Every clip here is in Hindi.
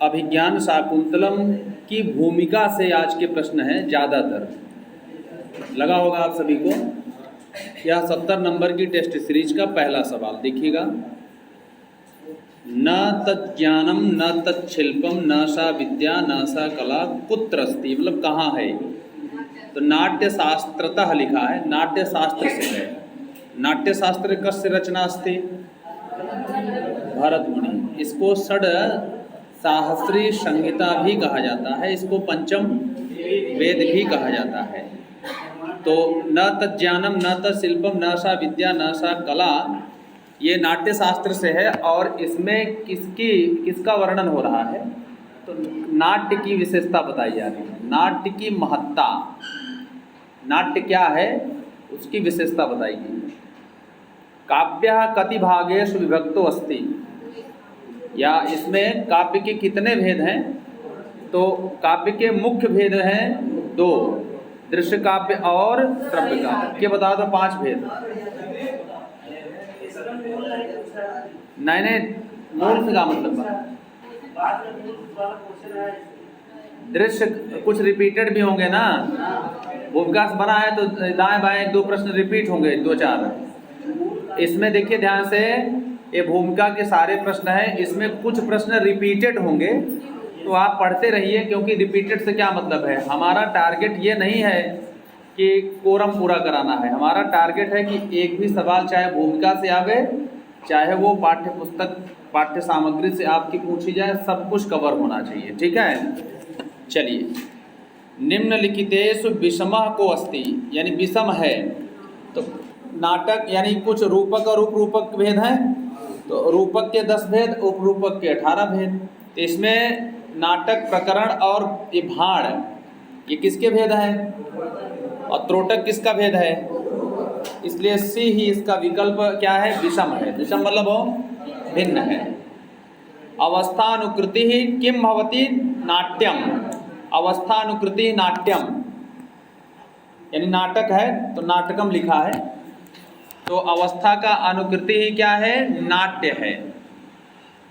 अभिज्ञान शाकुंतलम की भूमिका से आज के प्रश्न हैं ज़्यादातर। लगा होगा आप सभी को। यह 70 नंबर की टेस्ट सीरीज का पहला सवाल देखिएगा। न तज्ज्ञानम न तत्शिल्पम न सा विद्या न सा कला कुत्र अस्ति, मतलब कहाँ है। तो नाट्य शास्त्रतः लिखा है, नाट्य शास्त्र से है। नाट्य शास्त्र कस्य रचना अस्ति? भरत मुनि। इसको षड साहस्री संहिता भी कहा जाता है, इसको पंचम वेद भी कहा जाता है। तो न तज्ज्ञानम न तत्शिल्पम न सा विद्या न सा कला, ये नाट्य शास्त्र से है। और इसमें किसका वर्णन हो रहा है? तो नाट्य की विशेषता बताई जा रही है, नाट्य की महत्ता। नाट्य क्या है उसकी विशेषता बताई गई है। काव्य कति भागेषु विभक्तो अस्ति, या इसमें काव्य के कितने भेद हैं? तो काव्य के मुख्य भेद हैं 2, दृश्य काव्य और श्रव्य काव्य। ये बता दो 5 भेद। नहीं, मूल से क्या मतलब है? दृश्य कुछ रिपीटेड भी होंगे ना, भूमिका से बना है तो दाएं बाएं 2 प्रश्न रिपीट होंगे, 2-4। इसमें देखिए ध्यान से, ये भूमिका के सारे प्रश्न हैं, इसमें कुछ प्रश्न रिपीटेड होंगे, तो आप पढ़ते रहिए। क्योंकि रिपीटेड से क्या मतलब है, हमारा टारगेट ये नहीं है कि कोरम पूरा कराना है। हमारा टारगेट है कि एक भी सवाल चाहे भूमिका से आवे, चाहे वो पाठ्य पुस्तक पाठ्य सामग्री से आपकी पूछी जाए, सब कुछ कवर होना चाहिए। ठीक है, चलिए। निम्नलिखितेषु विषमः को अस्ति, यानी विषम है। तो नाटक यानी कुछ रूपक और उपरूपक भेद हैं, तो रूपक के 10 भेद, उपरूपक के 18 भेद। तो इसमें नाटक, प्रकरण और ये भाड़, ये किसके भेद हैं? और त्रोटक किसका भेद है? इसलिए सी ही इसका विकल्प क्या है? विषम है। विषम मतलब वो भिन्न है। अवस्थानुकृति ही किम भवति? नाट्यम। अवस्थानुकृति नाट्यम, यानी नाटक है तो नाटकम लिखा है, तो अवस्था का अनुकृति ही क्या है? नाट्य है।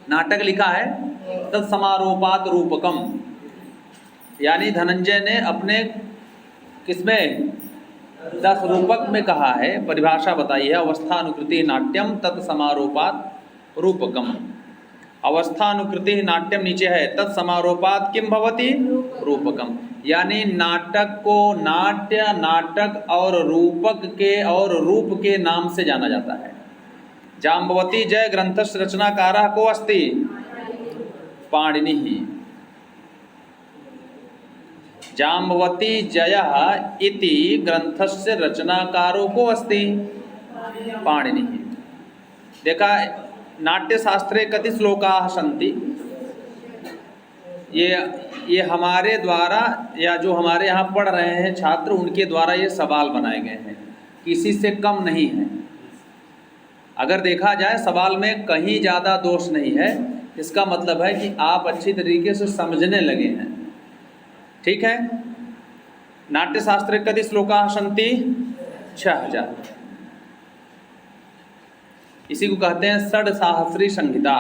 नाटक लिखा है तत्समारोपात रूपकम, यानी धनंजय ने अपने किसमें 10 रूपक में कहा है, परिभाषा बताई है। अवस्थानुकृति नाट्यम तत्समारोपात रूपकम। अवस्थानुकृति नाट्यम नीचे है, तत्समारोपात किम भवति? रूपकम। यानी नाटक को नाट्य, नाटक और रूपक के और रूप के नाम से जाना जाता है। जाम्बवती जय ग्रंथस्य रचनाकारः को अस्ति? पाणिनिः। जाम्बवती जयः इति ग्रंथस्य रचनाकारो को अस्ति? पाणिनिः। देखा, नाट्य शास्त्रे कति श्लोकाः सन्ति। ये हमारे द्वारा, या जो हमारे यहाँ पढ़ रहे हैं छात्र, उनके द्वारा ये सवाल बनाए गए हैं, किसी से कम नहीं है। अगर देखा जाए सवाल में कहीं ज़्यादा दोष नहीं है, इसका मतलब है कि आप अच्छी तरीके से समझने लगे हैं। ठीक है। नाट्य शास्त्रे कति श्लोकाः सन्ति? 6000। इसी को कहते हैं षड साहस्री संहिता।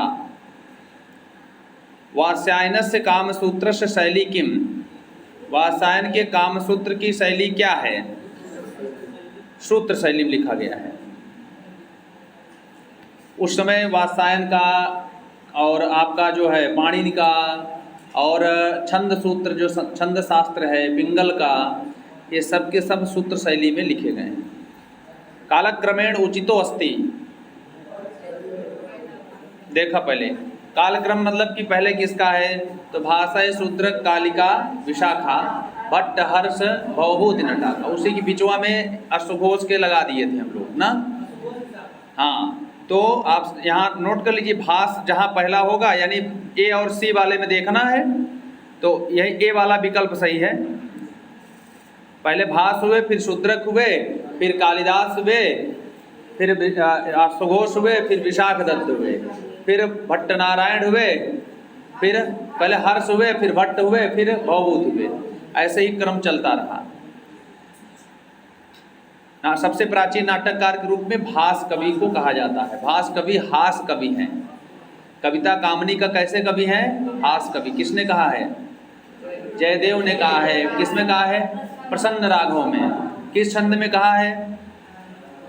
वात्स्यायनस्य कामसूत्रस्य शैली किम? वात्स्यायन के कामसूत्र की शैली क्या है? सूत्र शैली में लिखा गया है। उस समय वात्स्यायन का और आपका जो है पाणिनि का, और छंद सूत्र जो छंद शास्त्र है पिंगल का, ये सब के सब सूत्र शैली में लिखे गए हैं। कालक्रमेण उचितो अस्ति। देखा पहले, कालक्रम मतलब कि पहले किसका है? तो भाषा शूद्र कालिका विशाखा भट्ट हर्ष भवभूति नटा का, उसी की बिचवा में अश्वघोष के लगा दिए थे हम लोग ना। हाँ, तो आप यहाँ नोट कर लीजिए, भास जहाँ पहला होगा, यानी ए और सी वाले में देखना है, तो यही ए वाला विकल्प सही है। पहले भास हुए, फिर शूद्रक हुए, फिर कालिदास हुए, फिर अश्वघोष हुए, फिर विशाख दत्त हुए, फिर भट्ट नारायण हुए, फिर पहले हर्ष हुए, फिर भट्ट हुए, फिर भवभूत हुए। ऐसे ही क्रम चलता रहा। सबसे प्राचीन नाटककार के रूप में भास कवि को कहा जाता है। भास कवि हास कवि हैं। कविता कामनी का कैसे कवि है? हास कवि। किसने कहा है? जयदेव ने कहा है। किसमें कहा है? प्रसन्न राघव में। किस छंद में कहा है?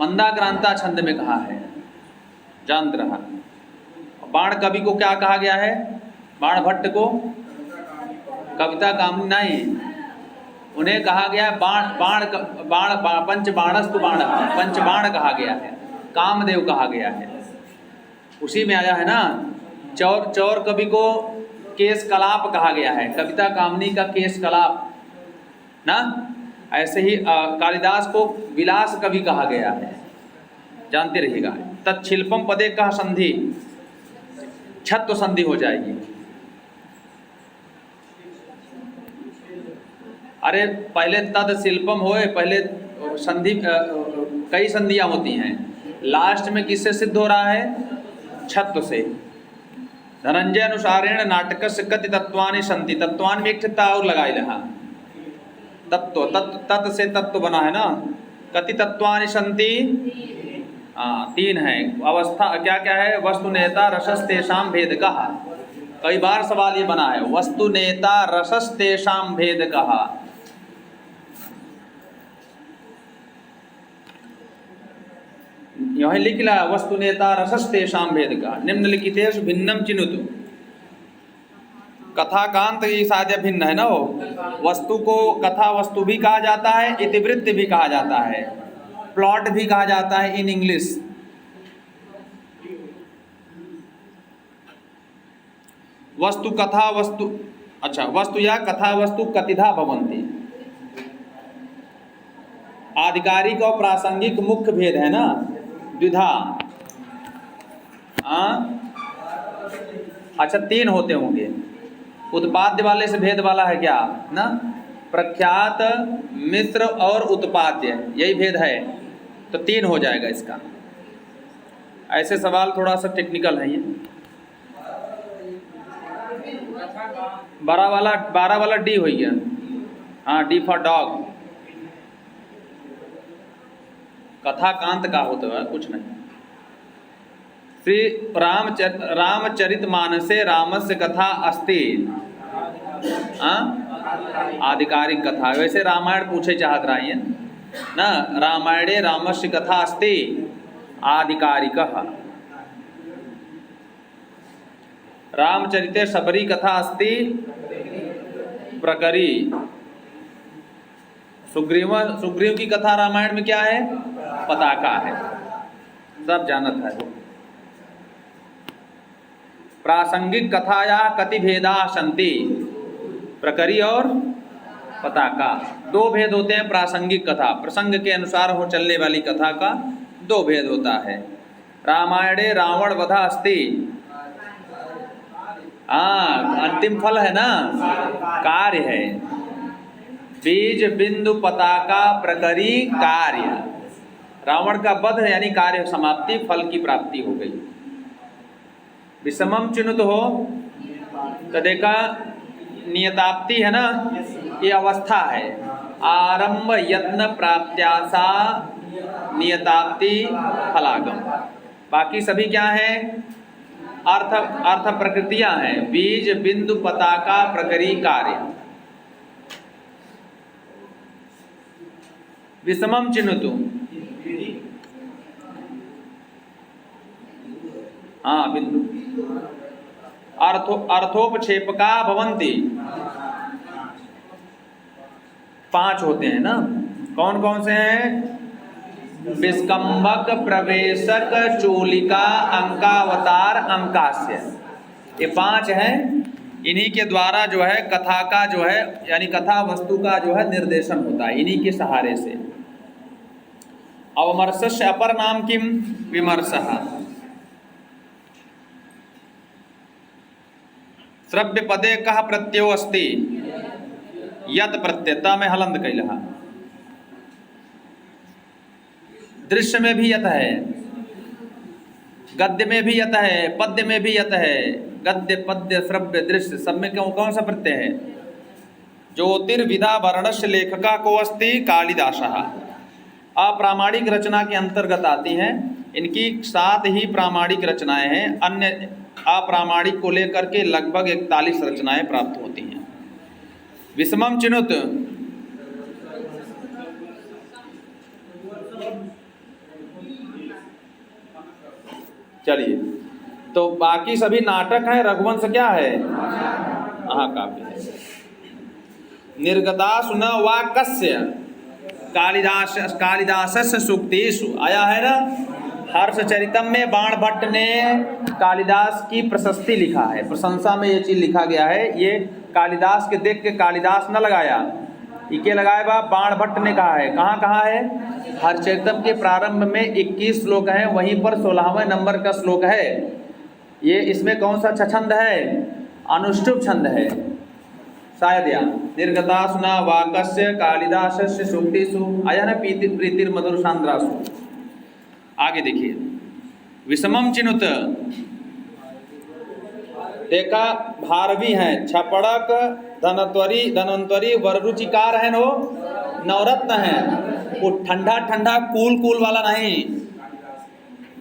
मंदाक्रांता छंद में कहा है। जानते रहा। बाण कवि को क्या कहा गया है? बाण भट्ट को कविता कामनी नहीं, उन्हें कहा गया बाण बाण बाण पंच बाणस्तु बाण, पंच बाण कहा गया है, कामदेव कहा गया है। उसी में आया है ना। चौर कवि को केश कलाप कहा गया है, कविता कामनी का केश कलाप ना। ऐसे ही कालिदास को विलास कवि कहा गया है, जानते रहिएगा। तत्शिल्पम पदे का संधि, छत्व संधि हो जाएगी। अरे पहले तद शिल्पम होए, पहले संधि, कई संधियां होती हैं, लास्ट में किससे सिद्ध हो रहा है? छत्व से। धनंजय अनुसारेण नाटकस्य कति तत्वानि संति, तत्वान में एक छत्ता और लगाई रहा। तत्व तत्व से तत्व बना है ना। कति तत्वानि संति, 3 है। अवस्था क्या क्या है? वस्तु नेता रसस तेषाम भेद कहा। कई बार सवाल ये बना है, वस्तु नेता रसस तेषाम भेद कहा। यही लिख ला, वस्तु नेता रसस तेषाम भेद कहा। निम्नलिखितेषु भिन्नम चिनुतु। कथाकांत की साध्य भिन्न है ना। वो वस्तु को कथा वस्तु भी कहा जाता है, इतिवृत्त भी कहा जाता है, प्लॉट भी कहा जाता है इन इंग्लिश। वस्तु कथा वस्तु, अच्छा, वस्तु या कथा वस्तु कतिधा भवन्ति। आधिकारिक और प्रासंगिक मुख्य भेद है ना, द्विधा। अच्छा, 3 होते होंगे। उत्पाद्य वाले से भेद वाला है क्या ना? प्रख्यात, मिश्र और उत्पाद्य, यही भेद है, तो 3 हो जाएगा इसका। ऐसे सवाल थोड़ा सा टेक्निकल है ये। 12 वाला डी हो गया। हाँ, डी फॉर डॉग। कथाकांत का होता है, कुछ नहीं। श्री रामचरितमानसे रामस्य कथा अस्ति, आधिकारिक कथा। वैसे रामायण पूछे चाहत रही है ना। रामायणे रामस्य कथा अस्ति आधिकारिक। रामचरिते शबरी कथा अस्ति प्रकरी। सुग्रीव की कथा रामायण में क्या है? पताका है, सब जानत है। प्रासंगिक कथाया कति भेदा सन्ति, प्रकरी और पताका। 2 भेद होते हैं प्रासंगिक कथा, प्रसंग के अनुसार हो चलने वाली कथा का 2 भेद होता है। रामायणे रावण वधा अस्ति, अंतिम फल है ना, कार्य है। बीज बिंदु पताका प्रकरी कार्य। रावण का वध यानी कार्य समाप्ति, फल की प्राप्ति हो गई। विषमम चिन्हित हो तो देखा, नियताप्ति है ना, ये अवस्था है। आरंभ यत्न प्राप्त्यासा नियताप्ति फलागम। बाकी सभी क्या है? अर्थ प्रकृतियां हैं। बीज बिंदु पताका प्रकरी कार्य। विषमम चिन्हितु, हाँ, बिंदु। अर्थोपक्षेपका भवन्ति, 5 होते हैं ना। कौन कौन से हैं? विस्कंभक, प्रवेशक, चूलिका, अंकावतार, अंकास्य। ये 5 हैं। इन्हीं के द्वारा जो है कथा का जो है यानी कथा वस्तु का जो है निर्देशन होता है, इन्हीं के सहारे से। अवमर्शस्य अपर नाम किम? विमर्शः। श्रव्य पदे कह प्रत्ययो अस्ति? यत प्रत्ययता में हलंद कैलहा। दृश्य में भी यत है, गद्य में भी यत है, पद्य में भी यत है। गद्य पद्य श्रव्य दृश्य सब में कौन सा प्रत्यय है? ज्योतिर्विधा वर्णस्य लेखका को अस्ति कालिदासः। अप्रामाणिक रचना के अंतर्गत आती हैं, इनकी 7 ही प्रामाणिक रचनाएं हैं। अन्य अप्रामाणिक को लेकर के लगभग 41 रचनाएं प्राप्त होती हैं। विषमम चिनुत, चलिए, तो बाकी सभी नाटक हैं, रघुवंश क्या है? महाकाव्य है। निर्गतासु न वाक्स्य कालिदासस्य सूक्तिषु, आया है ना? हर्षचरितम में बाण भट्ट ने कालिदास की प्रशस्ति लिखा है, प्रशंसा में ये चीज लिखा गया है। ये कालिदास के देख के कालिदास न लगाया, इके लगाया बा बाण भट्ट ने कहा है। कहाँ कहा है? हर्षचरितम के प्रारंभ में 21 श्लोक हैं, वहीं पर 16वें नंबर का श्लोक है। ये इसमें कौन सा छंद है? अनुष्टुप छंद है शायद। या निर्गतासु न वाक्स्य कालिदासस्य सूक्तिषु, आया ना? प्रीतिर मधुर सांद्रासु। आगे देखिए, विषमम चिनुत, देखा भारवी हैं, छपड़क, धनवंतरी, वररुचिकार है, नो नवरत्न है। वो ठंडा ठंडा कूल वाला नहीं,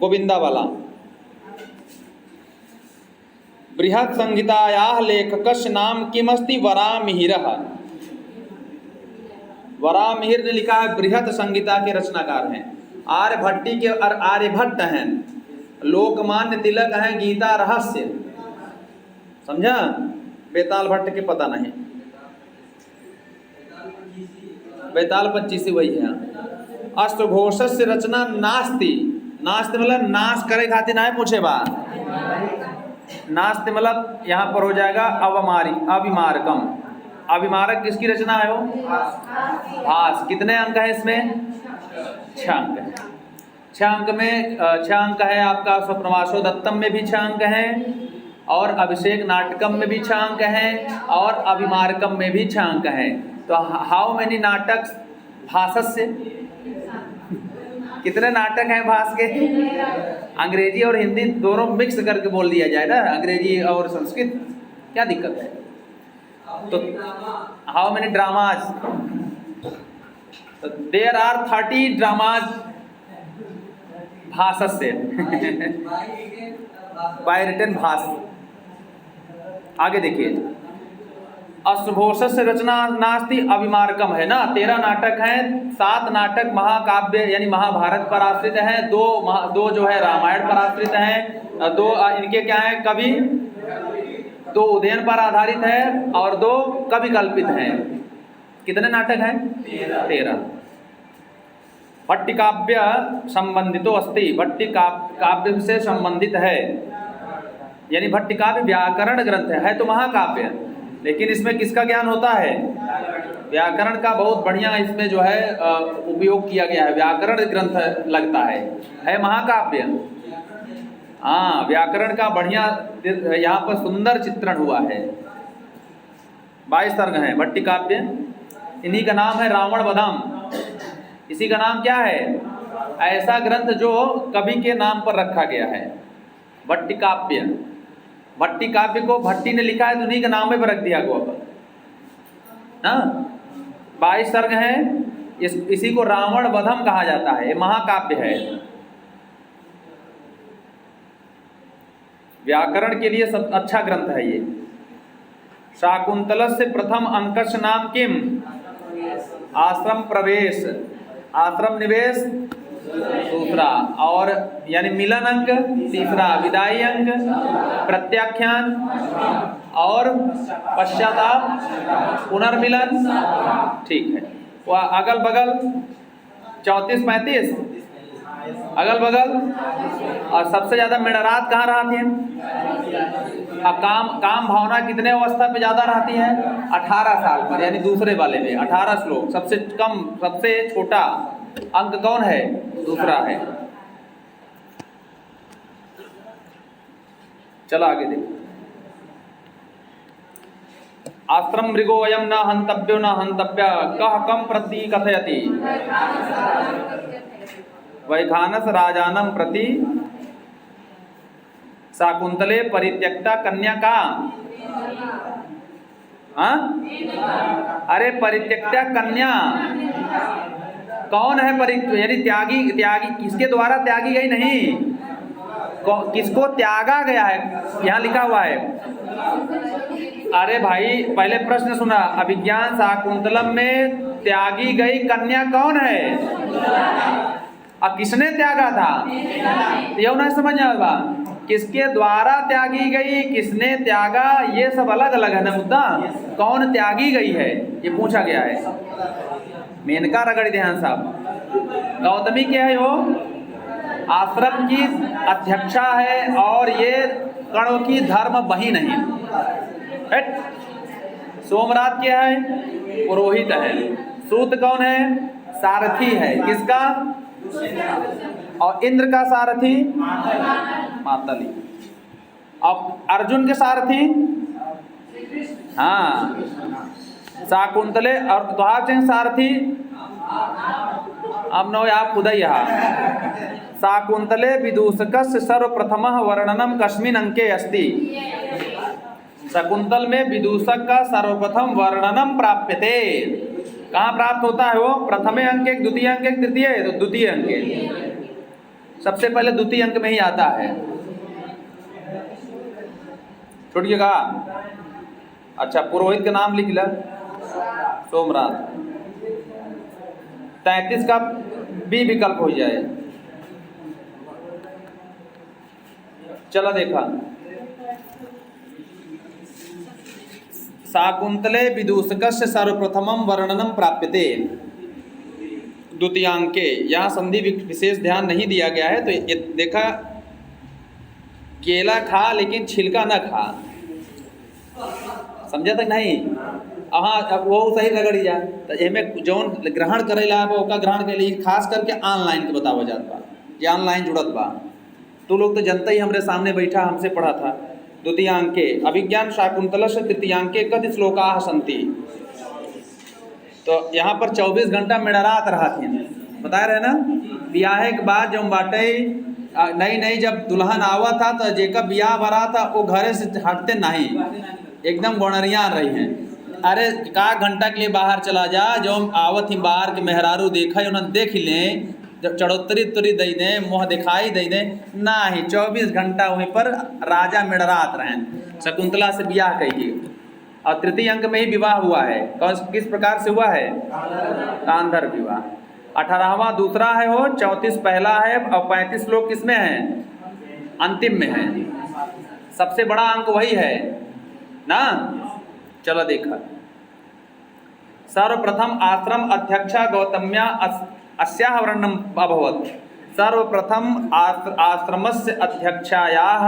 गोविंदा वाला। बृहत् संहितायाः लेखकस्य नाम किमस्ति? वरामिहिरः। वरामिहिर ने लिखा है, बृहत् संहिता के रचनाकार हैं। आर्यभट्टी के आर्यभट्ट हैं। लोकमान्य तिलक हैं, गीता रहस्य, समझा? बेताल भट्ट के पता नहीं, बेताल 25 वही है। अष्टघोषस्य रचना नास्ति, नास्ति मतलब नाश करे खातिर ना पूछे बा, नास्ति मतलब यहाँ पर हो जाएगा अविमारकम। अविमारक किसकी रचना है? वो भास। कितने अंक है इसमें? 6 अंक है। 6 अंक में 6 अंक है आपका स्वप्नवासो दत्तम में भी 6 अंक हैं, और अभिषेक नाटकम में भी 6 अंक हैं, और अभिमारकम में भी 6 अंक हैं। तो हाउ मेनी नाटक भाषस्य? कितने नाटक हैं भास के? अंग्रेजी और हिंदी दोनों मिक्स करके बोल दिया जाए ना, अंग्रेजी और संस्कृत, क्या दिक्कत है? तो how many dramas? There are 30 dramas भाषस्य बाय रिटन भाष। आगे देखिए, अष्टघोषस्य रचना नास्ति अविमारकम है ना, 13 नाटक हैं, 7 नाटक महाकाव्य यानी महाभारत पर आश्रित हैं, दो जो है रामायण पर आश्रित हैं, 2 इनके क्या हैं? कवि, 2 उदयन पर आधारित है, और 2 कवि कल्पित हैं। कितने नाटक हैं? 13। भट्टिकाव्य संबंधितो अस्ति, भट्टिकाव्य से संबंधित है, यानी भट्टिकाव्य व्याकरण ग्रंथ है तो महाकाव्य, लेकिन इसमें किसका ज्ञान होता है? व्याकरण का बहुत बढ़िया इसमें जो है उपयोग किया गया है, व्याकरण ग्रंथ लगता है महाकाव्य। हाँ, व्याकरण का बढ़िया यहाँ पर सुंदर चित्रण हुआ है। 22 सर्ग हैं भट्टिकाव्य, इन्हीं का नाम है रावण वधम। इसी का नाम क्या है? ऐसा ग्रंथ जो कवि के नाम पर रखा गया है, भट्टिकाव्य। भट्टिकाव्य को भट्टी ने लिखा है तो उन्हीं के नाम पे रख दिया गया ना। 22 सर्ग हैं, इसी को रावण वधम कहा जाता है, ये महाकाव्य है। व्याकरण के लिए सब अच्छा ग्रंथ है ये। शाकुंतलस्य प्रथम अंकस्य नाम किम? आश्रम प्रवेश, आश्रम निवेश दूसरा, और यानी मिलन अंक तीसरा, विदाई अंक, प्रत्याख्यान और पश्चाताप, पुनर्मिलन। ठीक है, वह अगल बगल 34-35 अगल बगल, और सबसे ज्यादा मिणरात कहाँ रहती है? काम भावना कितने अवस्था पे ज्यादा रहती है? 18 साल पर, यानी दूसरे वाले में 18 श्लोक। सबसे कम, सबसे छोटा अंक कौन है? दूसरा है। चलो आगे देखो। आश्रम मृगो अयम न हंतव्यो न हंतव्य कह कम प्रति कथयति वैखानस राजानम प्रति शाकुंतले परित्यक्ता कन्या का। हाँ, अरे परित्यक्ता कन्या कौन है? यानी त्यागी, त्यागी किसके द्वारा त्यागी गई? नहीं, किसको त्यागा गया है, यहाँ लिखा हुआ है। अरे भाई पहले प्रश्न सुना, अभिज्ञान शाकुंतलम में त्यागी गई कन्या कौन है, और किसने त्यागा था, ये नहीं समझ आएगा। किसके द्वारा त्यागी गई, किसने त्यागा, ये सब अलग अलग है ना मुद्दा। कौन त्यागी गई है ये पूछा गया है। मेनका रगड़ ध्यान साहब, गौतमी क्या है, वो आश्रम की अध्यक्षा है और ये कणों की धर्म बहिन है। सोमरात क्या है, पुरोहित है। सूत कौन है, सारथी है। किसका, और इंद्र का सारथी मातली। अब अर्जुन के सारथी हाँ शाकुंतले, और द्वार सिंह सारथी अब नो आप खुद ही यहाँ। शाकुंतले विदूषकस्य सर्वप्रथमः वर्णनम कस्मिन् अंके अस्ति। शकुंतल में विदूषक का सर्वप्रथम वर्णनम प्राप्यते। कहाँ प्राप्त होता है वो, प्रथमे अंक एक, द्वितीय अंक एक, तृतीय, तो द्वितीय अंक सबसे पहले द्वितीय अंक में ही आता है। छोड़िएगा। अच्छा, पुरोहित का नाम लिख ला, सोमरात। 33 का बी विकल्प हो जाए। चला देखा, शाकुंतले विदूषकस्य सर्वप्रथमम वर्णनम प्राप्यते द्वितीयांके। यहाँ संधि विशेष ध्यान नहीं दिया गया है, तो ये देखा, केला खा लेकिन छिलका न खा, समझा तक नहीं। हाँ, अब वो सही रगड़ी जा, तो एमें जौन ग्रहण करेला वो का ग्रहण के लिए खास करके ऑनलाइन के बतावा जात बा, ये ऑनलाइन जुड़त बा। तो लोग तो जनता ही हमरे सामने बैठा हमसे पढ़ा था। द्वितीयांके अभिज्ञान शाकुंतलस्य तृतीयांके कति श्लोकाः सन्ति। तो यहाँ पर 24 घंटा मेड़रात रहा थी, बता रहे ना। ब्याह के बाद जो बाटे नई जब दुल्हन आवा था, तो जेका ब्याह बरा था वो घरे से हटते नहीं, एकदम गोनरिया रही हैं। अरे का घंटा के लिए बाहर चला जा, जो आवत ही बाहर के मेहरारू देखा उन्हें देख लें, जब चढ़ोतरी तुरी दे दें, मुँह दिखाई दे दें ना ही। 24 घंटा वहीं पर राजा मेड़रात रहें, शकुंतला से ब्याह कहिए। और तृतीय अंक में ही विवाह हुआ है। किस प्रकार से हुआ है, गांधर्व विवाह। 18वां दूसरा है वो, 34 पहला है, और 35 लोग किसमें हैं, अंतिम में है। सबसे बड़ा अंक वही है ना। चलो देखा, सर्वप्रथम आश्रम अध्यक्षा गौतम्या अस्याः वर्णनम अभवत्। सर्वप्रथम आश्रमस्य अध्यक्षायाः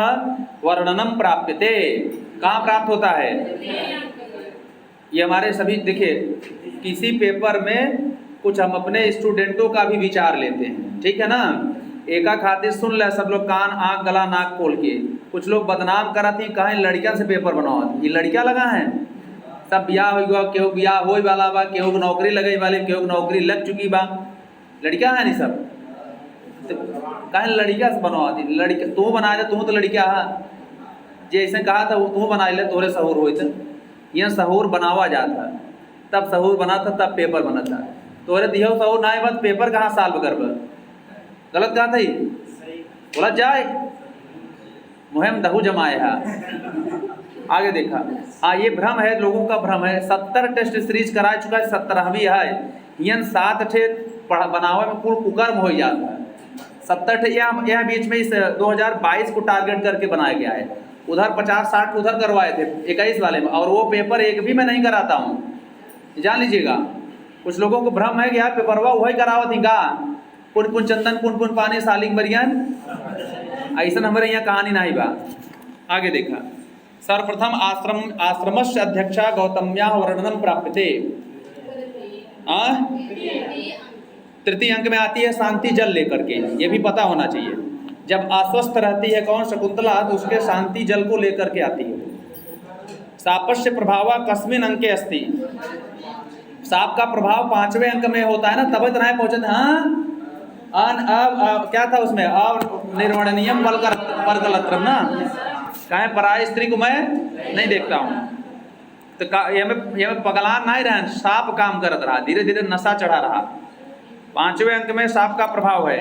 वर्णनम प्राप्यते। कहाँ प्राप्त होता है, ये हमारे सभी देखिए, किसी पेपर में कुछ हम अपने स्टूडेंटों का भी विचार लेते हैं, ठीक है ना। एका खातिर सुन ले सब लोग, कान आँख गला नाक खोल के। कुछ लोग बदनाम करती कहें लड़कियां से पेपर बनाओ, ये लड़कियां लगा हैं, सब ब्याह हो गया, केहू ब्याह हो वाला बा, केहू नौकरी लगे वाले, केहू नौकरी लग चुकी बा, लड़कियां हैं नहीं सब। तो कहें लड़कियां से बनवाती, लड़किया तू बना दे, तू तो लड़किया है, जैसे कहा था वो तू बना ले, तोरे सहूर हो। यह सहूर बनावा जाता, तब सहूर बना था, तब पेपर बना था। तोरे दियो सहूर ना बस पेपर कहाँ साल बकर गलत कहा था, बोला जाए मुहिम दहू जमाए है। आगे देखा, हाँ ये भ्रम है, लोगों का भ्रम है। 70 टेस्ट सीरीज करा चुका है, 17वीं है। यह 7 ठे बनावे में कुल कुकर्म हो जाता है। 70 ठे यह बीच में इस 2022 को टारगेट करके बनाया गया है। उधर 50-60 उधर करवाए थे 21 वाले में, और वो पेपर एक भी मैं नहीं कराता हूँ, जान लीजिएगा। कुछ लोगों को भ्रम है कि यार पेपरवा वही करावत ही का, पुन पुन चंदन पुन पुन पानी सालिंग बरियन, ऐसा हमारे यहाँ कहानी नहीं बा। आगे देखा, सर्वप्रथम आश्रमस्य अध्यक्षा गौतम्या वर्णनम प्राप्यते। तृतीय अंक में आती है शांति जल लेकर के, ये भी पता होना चाहिए। जब अस्वस्थ रहती है कौन, शकुंतला, तो उसके शांति जल को लेकर के आती है। सापस्य प्रभाव कस्मिन् अंके अस्ति। साप का प्रभाव 5वें अंक में होता है ना, तब इतना पहुंचते। हाँ क्या था उसमें, निर्वर्णनीयम परगलत्रम ना, कहें पराय स्त्री को मैं नहीं देखता हूँ। तो ये में पगलान नहीं रहे, साप काम करत रहा, धीरे धीरे नशा चढ़ा रहा। 5वें अंक में साप का प्रभाव है।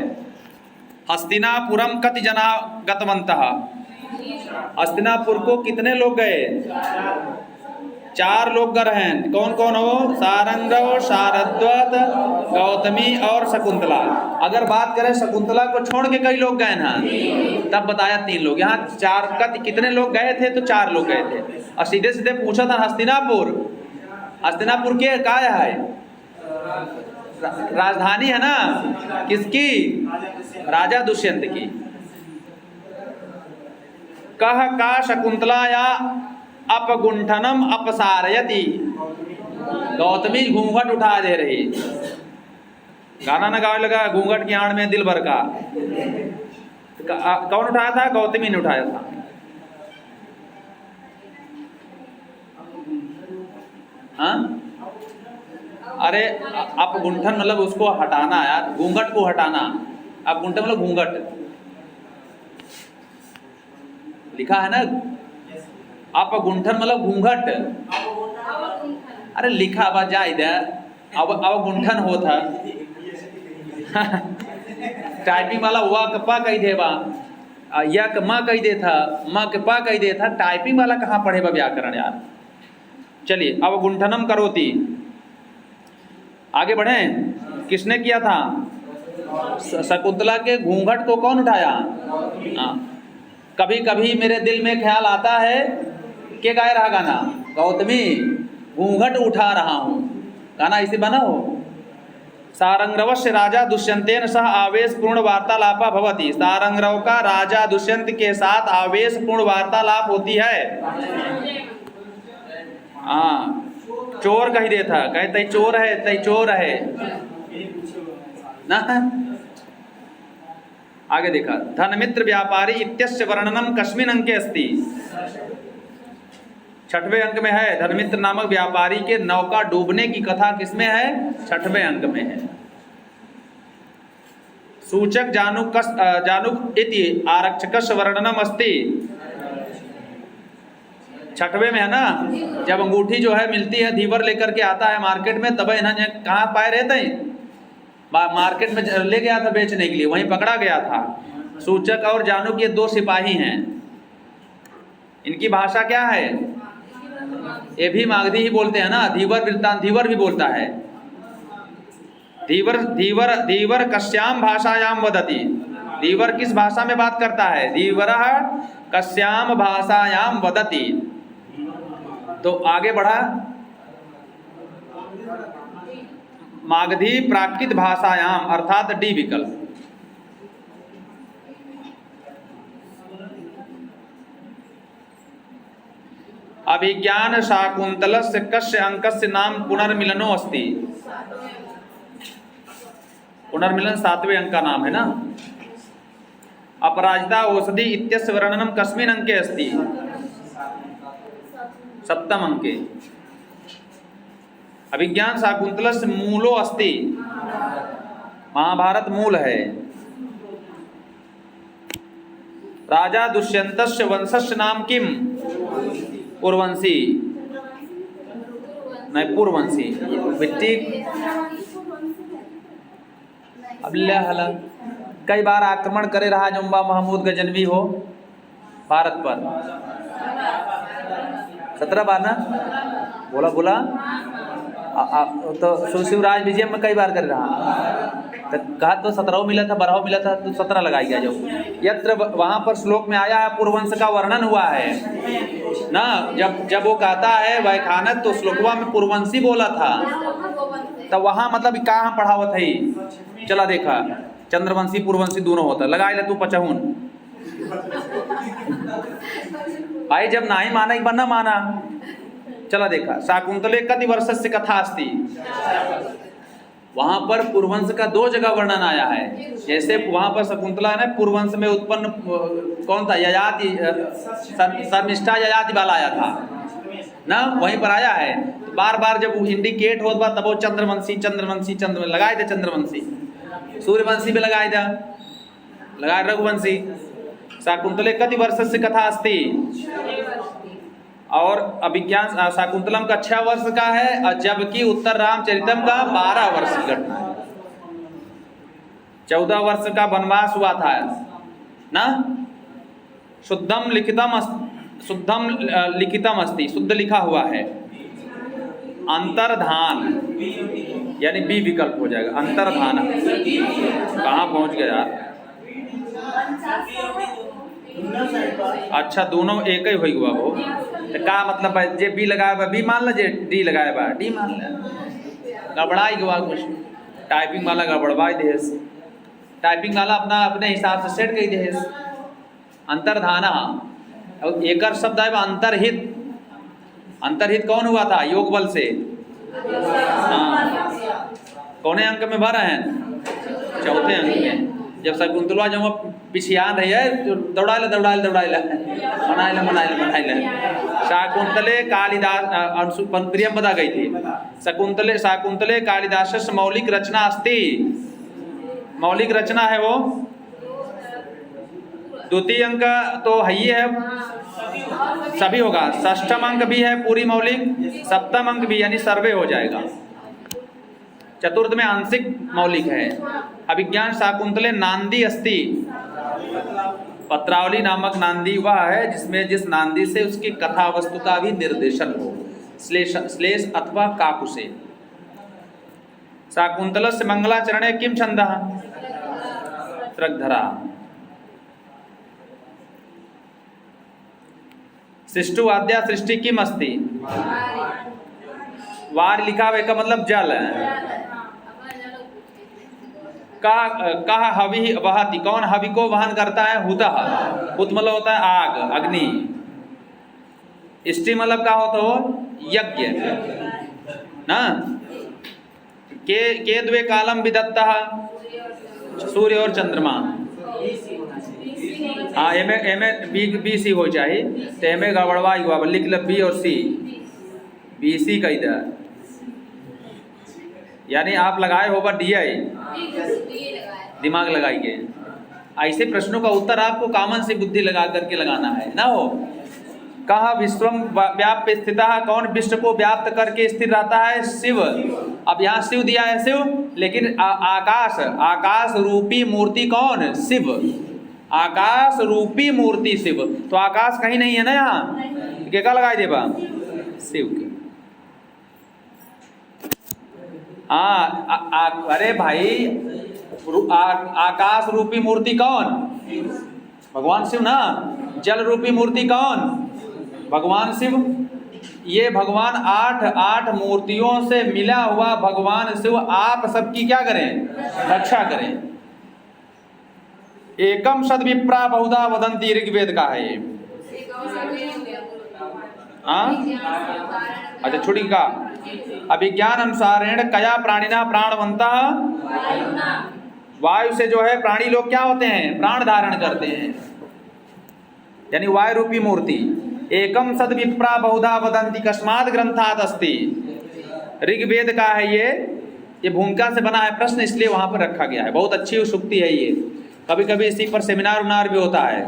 हस्तिनापुरम कति जना गतवन्तः। हस्तिनापुर को कितने लोग गए? 4 लोग गए हैं। कौन कौन हो? सारंगव, शारद्वत, गौतमी और शकुंतला। अगर बात करें शकुंतला को छोड़ के कई लोग गए ना, तब बताया 3 लोग। यहाँ 4 कितने लोग गए थे? तो 4 लोग गए थे। और सीधे सीधे पूछा था हस्तिनापुर, हस्तिनापुर के का है? राजधानी है ना, किसकी? राजा दुष्यंत की। कह का शकुंतलाया अपगुंठनम अपसारयति। गौतमी घूंघट उठा दे रही। गाना ना गाने लगा, घूंघट की आड़ में दिल भर का। कौन उठाया था? गौतमी ने उठाया था। हाँ, अरे अपगुंठन मतलब उसको हटाना यार, घूंघट को हटाना। अपगुंठन मतलब घूंघट लिखा है ना, अपगुंठन मतलब घूंघट। अरे लिखा बा जा इधर, अब अवगुंठन होता टाइपिंग वाला हुआ कपा कही दे बा, या कमा कही दे था, माँ कपा कही दे था। टाइपिंग वाला कहाँ पढ़े बा व्याकरण यार। चलिए, अवगुंठनम करोति। आगे बढ़े। किसने किया था? शकुंतला के घूंघट को कौन उठाया? कभी कभी मेरे दिल में ख्याल आता है, के गाय रहा गाना? गौतमी, घूंघट उठा रहा हूँ। गाना इसे बना हो। सारंगरवस्य राजा दुष्यंतेन सह आवेशपूर्ण वार्तालापा भवति। सारंगरव का राजा दुष्यंत के साथ आवेशपूर्ण वार्तालाप होती है। हाँ, चोर कही दे था, कहे तई चोर है, तई चोर है ना। आगे देखा, धनमित्र व्यापारी इत्यस्य वर्णनम कस्मिन् अंके अस्ति। 6वें अंक में है। धनमित्र नामक व्यापारी के नौका डूबने की कथा किसमें है? 6वें अंक में है। सूचक जानुक इति आरक्षकस्य वर्णनम अस्ति। 6वें में है ना, जब अंगूठी जो है मिलती है, धीवर लेकर के आता है मार्केट में, तब इन्हें कहाँ पाए रहते हैं? मार्केट में ले गया था बेचने के लिए, वहीं पकड़ा गया था। सूचक और जानुक ये 2 सिपाही हैं। इनकी भाषा क्या है? ये भी मागधी ही बोलते हैं ना। धीवर वृत्तांत, धीवर भी बोलता है। धीवर धीवर धीवर कस्याम भाषायाम वदति। धीवर किस भाषा में बात करता है? धीवरः कस्याम भाषायाम वदति। तो आगे बढ़ा, मागधी प्राकृत भाषायाम, अर्थात डी विकल्प। अभिज्ञान शाकुंतलस्य कस्य अंकस्य नाम पुनर्मिलनो अस्ति। पुनर्मिलन 7वें अंक का नाम है ना। अपराजिता औषधि इत्यस्य वर्णनम कस्मिन् अंके अस्ति? 7वें अंके। अभिज्ञान शाकुंतलस्य मूलो अस्ति। महाभारत मूल है। राजा दुष्यंतस्य वंशस्य नाम किम? पूर्ववंशी, नहीं पूर्ववंशी। मिट्टी अबला कई बार आक्रमण करे रहा जुम्बा महमूद गजनवी हो भारत पर। 17 बार ना बोला बोला। तो शिवराज विजय में कई बार कर रहा, तो कहा तो 17 मिला था, 12 मिला था, तो 17 लगाई गया। जो यत्र वहाँ पर श्लोक में आया है, पूर्ववंश का वर्णन हुआ है ना। जब वो कहता है वैखानत, तो श्लोकवा में पूर्ववंशी बोला था। तो वहाँ मतलब कहाँ पढ़ावत है? चला देखा, चंद्रवंशी पूर्ववंशी दोनों होता। लगा ले तू 55 भाई, जब नहीं माना एक बार ना माना। चला देखा, शाकुंतले कति वर्षस्य कथा अस्ति। वहां पर पूर्ववंश का 2 जगह वर्णन आया है। जैसे वहां पर शकुंतला है ना, पूर्ववंश में उत्पन्न कौन था? ययाति, शर्मिष्ठा ययाति वाला आया था ना, वहीं पर आया है। तो बार बार जब इंडिकेट होता बा, तब वो चंद्रवंशी चंद्रवंशी चंद्र लगाए थे। चंद्रवंशी सूर्यवंशी में लगाए था, लगाए रघुवंशी। शाकुंतले कति वर्षस्य कथा अस्ति। और अभिज्ञान शाकुंतलम का 6 वर्ष का है, और जबकि उत्तर रामचरितम का 12 वर्ष की घटना है। 14 वर्ष का वनवास हुआ था ना। शुद्धम लिखितम अस्ति, शुद्ध लिखा हुआ है। अंतर्धान यानी बी विकल्प हो जाएगा, अंतर्धान। कहाँ पहुंच गया यार? अच्छा दोनों एक ही हुआ वो, तो का मतलब है जे बी लगाया बा बी मान ला, जे डी लगाया बा डी मान ला। गड़बड़ाई हुआ कुछ, टाइपिंग वाला गड़बड़वाई देश, टाइपिंग वाला अपना अपने हिसाब से सेट कर देश। अंतर्धाना और एकर शब्द है अंतर्हित। अंतर्हित कौन हुआ था? योग बल से। हाँ कौने अंक में भर रहे हैं? चौथे अंक में। जब शकुंतला जब पिछियान रही है दौड़ाइला शाकुंतले कालिदास प्रियम बता गई थी। शाकुंतले कालिदास मौलिक रचना अस्ति, मौलिक रचना है वो। द्वितीय अंक तो है ही है, सभी होगा। षष्ठम अंक भी है पूरी मौलिक, सप्तम अंक भी यानी सर्वे हो जाएगा। चतुर्थ में आंशिक मौलिक है। अभिज्ञान शाकुंतले नांदी अस्ति, पत्रावली नामक नांदी वह है जिसमें जिस नांदी से उसकी कथा वस्तु का भी निर्देशन हो, श्लेष अथवा काकु से। शाकुंतलस्य मंगलाचरणे किम छंदः? त्रकधरा। सृष्टु आद्या सृष्टि किम अस्ति? वार लिखा हुआ का मतलब जल है। कहा हवि वहति, कौन हवि को वहन करता है? हुतः। हुत मतलब होता है आग, अग्नि। इष्टि मतलब का होता हो? यज्ञ ना। के द्वे कालम विदत्तः? सूर्य और चंद्रमा। हाँ एमे बी सी हो जाए तो एमे गड़बड़वा हुआ, लिख ल बी और सी, बी सी का इधर यानी आप लगाए होगा डी आई, दिमाग लगाइए। ऐसे प्रश्नों का उत्तर आपको कॉमन सी बुद्धि लगा करके लगाना है ना। हो कहा विश्वम व्याप्य स्थित, कौन विश्व को व्याप्त करके स्थिर रहता है? शिव। अब यहाँ शिव दिया है शिव, लेकिन आकाश, आकाश रूपी मूर्ति कौन? शिव। आकाश रूपी मूर्ति शिव। तो आकाश कहीं नहीं है ना यहाँ, क्या लगाई देबा? शिव के। हाँ अरे भाई आकाश रूपी मूर्ति कौन? भगवान शिव ना। जल रूपी मूर्ति कौन? भगवान शिव। ये भगवान आठ मूर्तियों से मिला हुआ भगवान शिव आप सबकी क्या करें? रक्षा करें। एकम सद विप्रा बहुधा वदंती, ऋग्वेद का है ये। अच्छा छुड़ी का। अभिज्ञान अनुसारेण कया प्राणिना प्राणवंता, वायु से जो है प्राणी लोग क्या होते हैं? प्राण धारण करते हैं, यानी वायु रूपी मूर्ति। एकम सद विप्रा बहुधा वदंती कस्मात् ग्रंथात् अस्ति, ऋग्वेद का है ये भूमिका से बना है प्रश्न, इसलिए वहां पर रखा गया है। बहुत अच्छी सूक्ति है ये। कभी कभी इसी पर सेमिनार उनार भी होता है,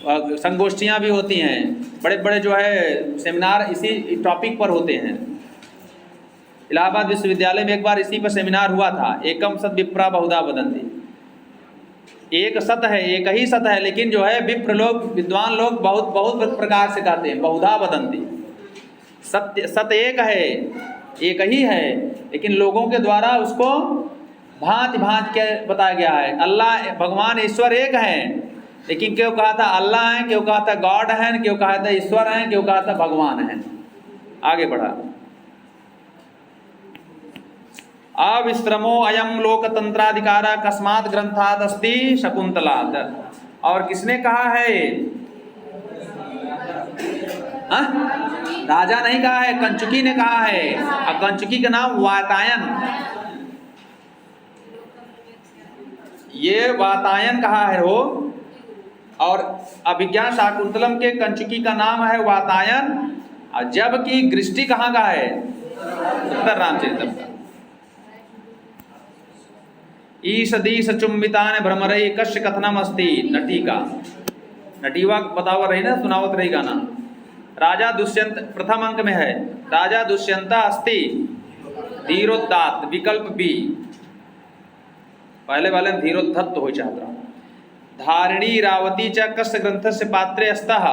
संगोष्ठियाँ भी होती हैं, बड़े बड़े जो है सेमिनार इसी टॉपिक पर होते हैं। इलाहाबाद विश्वविद्यालय में एक बार इसी पर सेमिनार हुआ था। एकम सत विप्रा बहुधा वदंती, एक सत है, एक ही सत है, लेकिन जो है विप्र लोग, विद्वान लोग बहुत प्रकार से कहते हैं बहुधा वदंती। सत्य सत एक है, एक ही है, लेकिन लोगों के द्वारा उसको भांति भांति के बताया गया है। अल्लाह भगवान ईश्वर एक है, लेकिन क्यों कहा था अल्लाह है, क्यों कहा था गॉड है, क्यों कहा था ईश्वर है, क्यों कहा था भगवान है। आगे बढ़ा। अविश्रमो अयम लोकतंत्राधिकार कस्मात् ग्रंथात् अस्ति शकुंतलात्। और किसने कहा है? राजा नहीं कहा है, कंचुकी ने कहा है। और कंचुकी का नाम वातायन, ये वातायन कहा है वो। और अभिज्ञान शाकुंतलम के कंचुकी का नाम है वातायन, और जबकि गृष्टि कहाँ का है? उत्तर रामचरितम का। ईशदीश चुम्बितान भ्रमरई कश्य कथनम अस्ति, नटी का। नटीवा बतावा रही ना, सुनावत रही गाना। राजा दुष्यंत प्रथम अंक में है, राजा दुष्यंता अस्ति धीरोदात्त, विकल्प बी। पहले वाले धीरोद्धत हो छात्र। धारिणी रावती च कस्य ग्रंथस्य पात्रे अस्तः।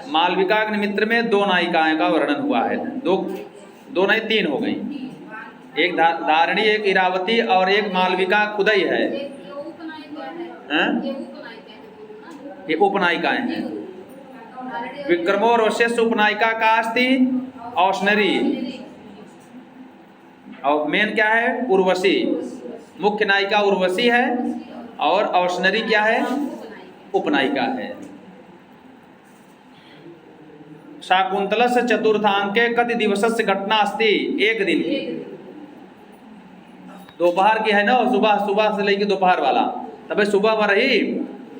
मालविकाग्निमित्र में दो नायिकाएं का वर्णन हुआ है। दो नहीं तीन हो गई, एक धारिणी, एक इरावती और एक मालविका खुदई है। ये उपनायिकाएं हैं। विक्रमोर्वशीय उपनायिका का अस्ति औष्णरी, और मेन क्या है उर्वशी। मुख्य नायिका उर्वशी है और औष्णरी क्या है उपनायिका है। शाकुंतलस्य चतुर्थांके कति दिवसस्य घटना अस्ति। एक दिन की, दोपहर की है ना, सुबह सुबह से लेकर दोपहर वाला, तब सुबह भर ही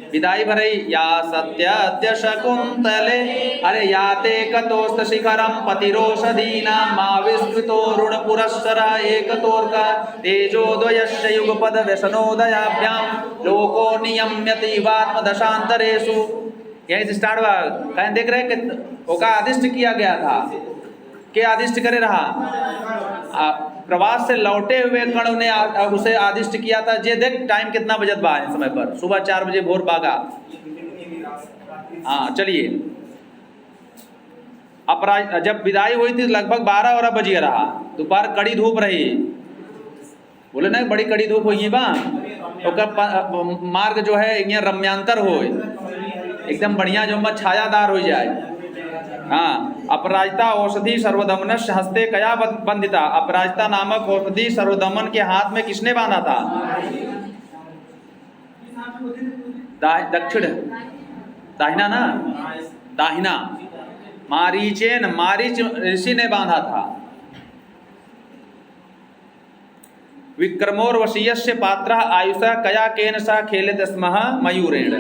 विदाई भरई। या सत्य शकुंतले अरे याते कतोस्त शिखरम पतिरोषधीना मा विस्मृतो ऋण पुरस्सर एकतोर्क तेजोद्वयस्य युगपद व्यसनोदयाभ्याम लोको नियम्यति वात्मदशांतरेषु। यहीं से स्टार्ट हुआ। कहीं देख रहे कि ओका आदिष्ट किया गया था, क्या आदिष्ट करे रहा। प्रवास से लौटे हुए कर्ण ने उसे आदिष्ट किया था। जे देख टाइम कितना बजत बा है समय पर, सुबह 4 बजे भोर बागा। हाँ चलिए, अपराज जब विदाई हुई थी लगभग 12 बजे रहा। दोपहर कड़ी धूप रही, बोले ना बड़ी कड़ी धूप हुई बा। तो मार्ग जो है यहाँ रम्यांतर हो, एकदम बढ़िया जो मत छायादार हो जाए। हाँ, अपराजिता औषधि सर्वदमनस्य हस्ते कया बंधिता। अपराजिता नामक औषधि सर्वदमन के हाथ में किसने बांधा था। दक्षिण दाहिना ना, दाहिना मारीचेन, मारीच ऋषि ने बांधा था। विक्रमोर्वशीयस्य पात्रः आयुषा कया केन सा खेलित स्मः मयूरेण।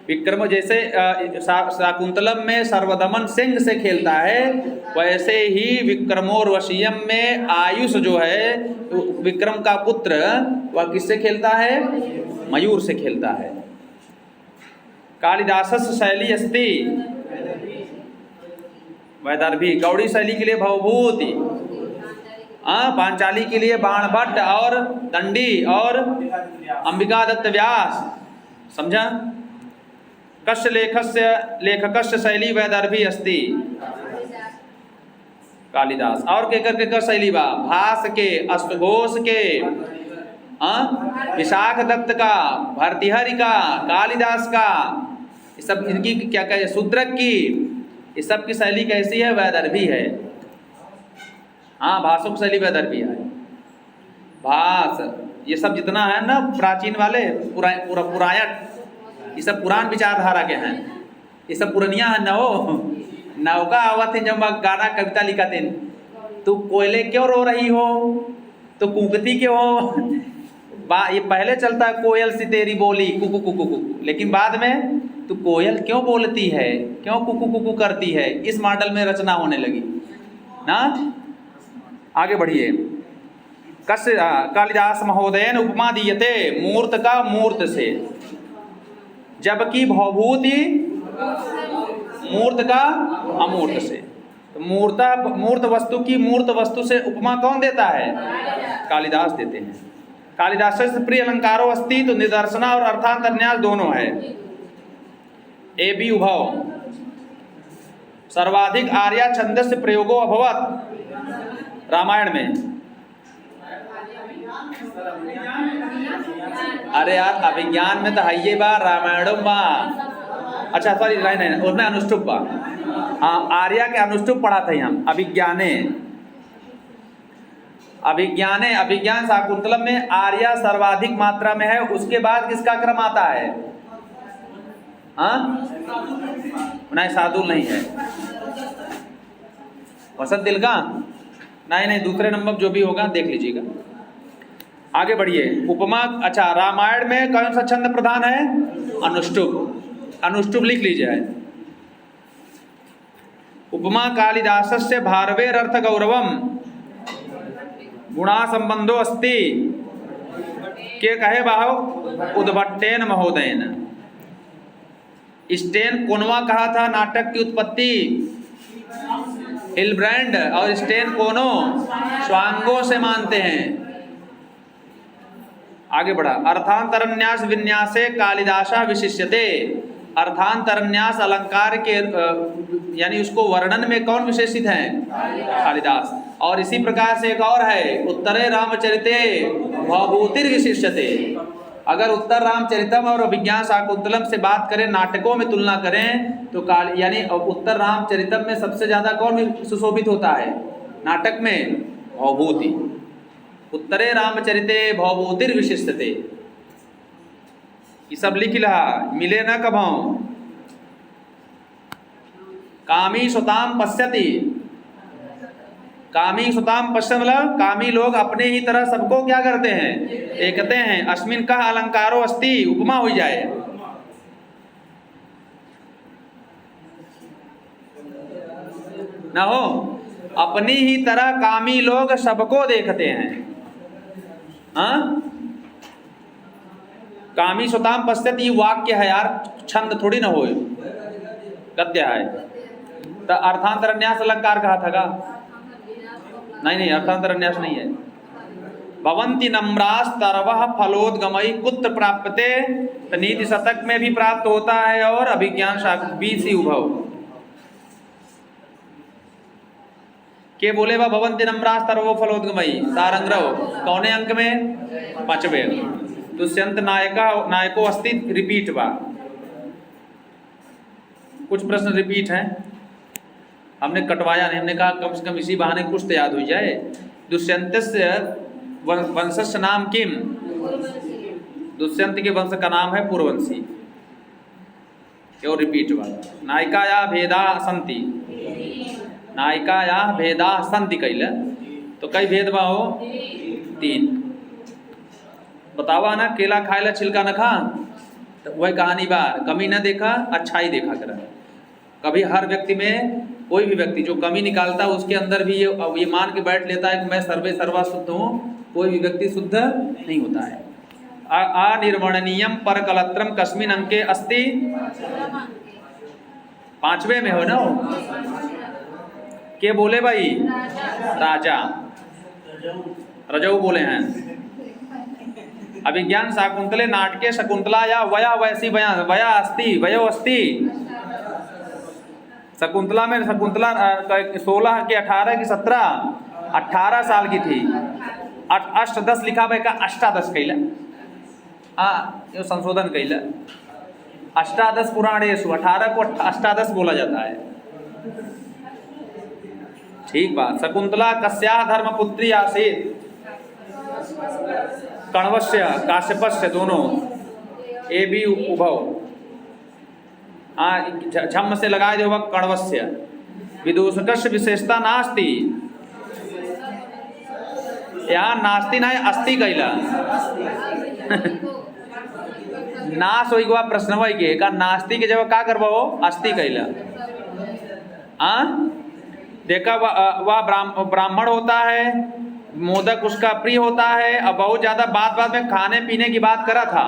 विक्रम जैसे शाकुंतलम में सर्वदमन सिंह से खेलता है, वैसे ही विक्रमोर्वशीयम में आयुष जो है विक्रम का पुत्र, वह किससे खेलता है मयूर से खेलता है। कालिदासस्य शैली अस्ति वैदर्भी। गौड़ी शैली के लिए भवभूति, पांचाली के लिए बाणभट्ट और दंडी और अंबिका दत्त व्यास। समझा। कस्य लेखकस्य शैली वैदर्भी अस्ति कालिदास। और केकर शैली बा, भास के, अष्टघोष के, विशाख दत्त का, भर्तृहरि का, कालिदास का, ये सब इनकी क्या कहे शूद्रक की, ये सब की शैली कैसी है वैदर्भी है। हाँ, भाषों की शैली वैदर्भी है। भास ये सब जितना है ना प्राचीन वाले पुरायण, ये सब पुरान विचारधारा के हैं। ये सब पुरनिया है। नौका आवत है जब गाना कविता लिखा थे, तू कोयले क्यों रो रही हो, तो कूकती क्यों हो। ये पहले चलता है कोयल सी तेरी बोली कुकू कुकू कुकू, लेकिन बाद में तू कोयल क्यों बोलती है, क्यों कुकू कुकू करती है, इस मॉडल में रचना होने लगी ना। आगे बढ़िए। कस्य कालिदास महोदयन उपमा दीयते मूर्त का मूर्त से, जबकि भवभूति मूर्त का अमूर्त से। तो मूर्त वस्तु की मूर्त वस्तु से उपमा कौन देता है, कालिदास देते हैं। कालिदास से प्रिय अलंकारो अस्ति, तो निदर्शना और अर्थांतरन्यास दोनों है। ए बी उभव। सर्वाधिक आर्या छंदस्य प्रयोगो अभवत रामायण में। अरे यार अभिज्ञान में तो है ये बा, रामायणम बा, अच्छा सॉरी नहीं उसमें अनुष्टुप बा। हाँ, आर्या के अनुष्टुप पढ़ा था हम। अभिज्ञान शाकुंतलम में आर्या सर्वाधिक मात्रा में है। उसके बाद किसका क्रम आता है। हाँ नहीं, शार्दूल नहीं है। वसंत दिल का नहीं, दूसरे नंबर जो भी होगा देख लीजिएगा। आगे बढ़िए। उपमा, अच्छा रामायण में कौन सा छंद प्रधान है, अनुष्टुप। अनुष्टुप लिख लीजिए। उपमा कालिदासस्य भारवेरर्थ गौरवम गुणा संबंधो अस्ति के कहे बाहो उद्भट्टेन महोदयन। स्टेन कोनवा कहा था नाटक की उत्पत्ति, हिलब्रांड, और स्टेन कोनो स्वांगो से मानते हैं। आगे बढ़ा। अर्थांतरन्यास विन्यासे कालिदासा विशिष्यते। अर्थांतरन्यास अलंकार के यानी उसको वर्णन में कौन विशेषित है? कालिदास। और इसी प्रकार से एक और है, उत्तरे रामचरिते भवभूतिर विशिष्यते। अगर उत्तर रामचरितम और अभिज्ञान शाकुंतलम से बात करें, नाटकों में तुलना करें तो यानी उत्तर रामचरितम में सबसे ज्यादा कौन सुशोभित होता है नाटक में? भवभूति। उत्तरे रामचरिते भवभूतिर विशिष्टते। ये सब लिख लहा, मिले न कभों। कामी सुताम पश्यति। कामी सुताम पश्य मतलब कामी लोग अपने ही तरह सबको क्या करते हैं? देखते हैं। अस्मिन का अलंकारो अस्ति, उपमा हो जाए। ना हो, अपनी ही तरह कामी लोग सबको देखते हैं। हाँ, कामी सुताम पश्यति वाक्य है यार, छंद थोड़ी ना हो, गद्य है। तो अर्थांतरन्यास अलंकार कहा था का? नहीं, अर्थांतरन्यास नहीं है। भवंती नम्रास तरवह फलोदगमई कुत्र प्राप्यते। तो नीति शतक में भी प्राप्त होता है और अभिज्ञान शाक बीसी उभव के बोले बा भवंती नम्रास तरवह फलोदगमई सारंग्रव कौने अंक में? 5वें। दुष्यंत नायको अस्ति रिपीट बा। कुछ प्रश्न रिपीट हैं, हमने कटवाया नहीं, हमने कहा कम से कम इसी बहाने कुछ तो याद हो जाए। दुष्यंतस्य वंशस्य नाम किम? दुष्यंत के वंश का नाम है पूर्ववंशी। और रिपीट हुआ। नायिकाया भेदा संति, नायिकाया भेदा संति कैल तो कई भेद बा हो? 3। बतावा ना, केला खाए ला छिलका न खा, तो वही कहानी बार। कमी न देखा, अच्छाई देखा करा। कभी हर व्यक्ति में, कोई भी व्यक्ति जो कमी निकालता है उसके अंदर भी ये मान के बैठ लेता है कि मैं सर्वे सर्वा शुद्ध हूँ। कोई भी व्यक्ति शुद्ध नहीं होता है। अनिर्वणनीयम पर कलत्रम कस्मिन अंके अस्ति? 5वें में हो ना। के बोले भाई? राजा रजऊ बोले हैं। अभिज्ञान शाकुंतले नाटके शकुंतला या वया वैसी वया अस्ति वयो अस्ति। शकुंतला में शकुंतला 16 की 18 की 18 साल की थी। 8-10 लिखा भाई का 18 कैला। ये संशोधन कैला। 18 पुराणेषु 18 को 18 बोला जाता है। ठीक बात। शकुंतला कस्या धर्मपुत्री आसीत? कण्वस्य काश्यपस्य, दोनों ए बी उभव। झम से लगाए दो कण्वस्य। विदूषकस्य विशेषता नास्ति। यहाँ नास्ति ना अस्ति कैला। नाश हो गया प्रश्न के का नास्ति के जब का करबो? अस्ति कैला। देखा वह ब्राह्मण होता है, मोदक उसका प्रिय होता है। अब बहुत ज्यादा बात में खाने पीने की बात करा था।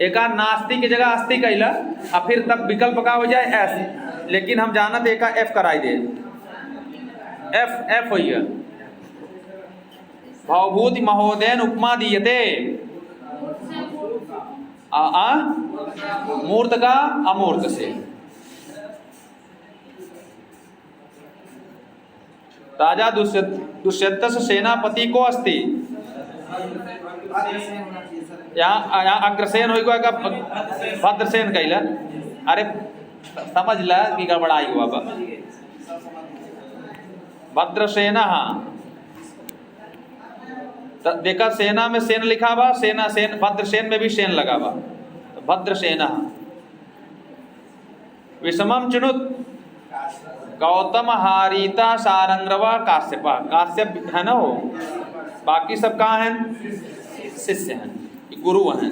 एक नास्ति की जगह अस्ति कैला, और फिर तब विकल्प का हो जाए एस। लेकिन हम जानत एक एफ कराई दे। एफ हो गया। भवभूति महोदयन उपमा दीयते। मूर्त का अमूर्त से। राजा दुष्यंत सेनापति को अस्ति। यहाँ अग्रसेन हो गया का भद्रसेन कैला। अरे समझ ला कि गड़बड़ाई हुआ बा। भद्रसेना। तो देखा सेना में सेन लिखा बा, सेना सेन, भद्रसेन में भी सेन लगा बा, तो भद्रसेना। विषमम चिनुत गौतम हारीता सारंग्रवा काश्यपा। काश्यप है ना वो, बाकी सब कहाँ हैं? शिष्य हैं, गुरु हैं।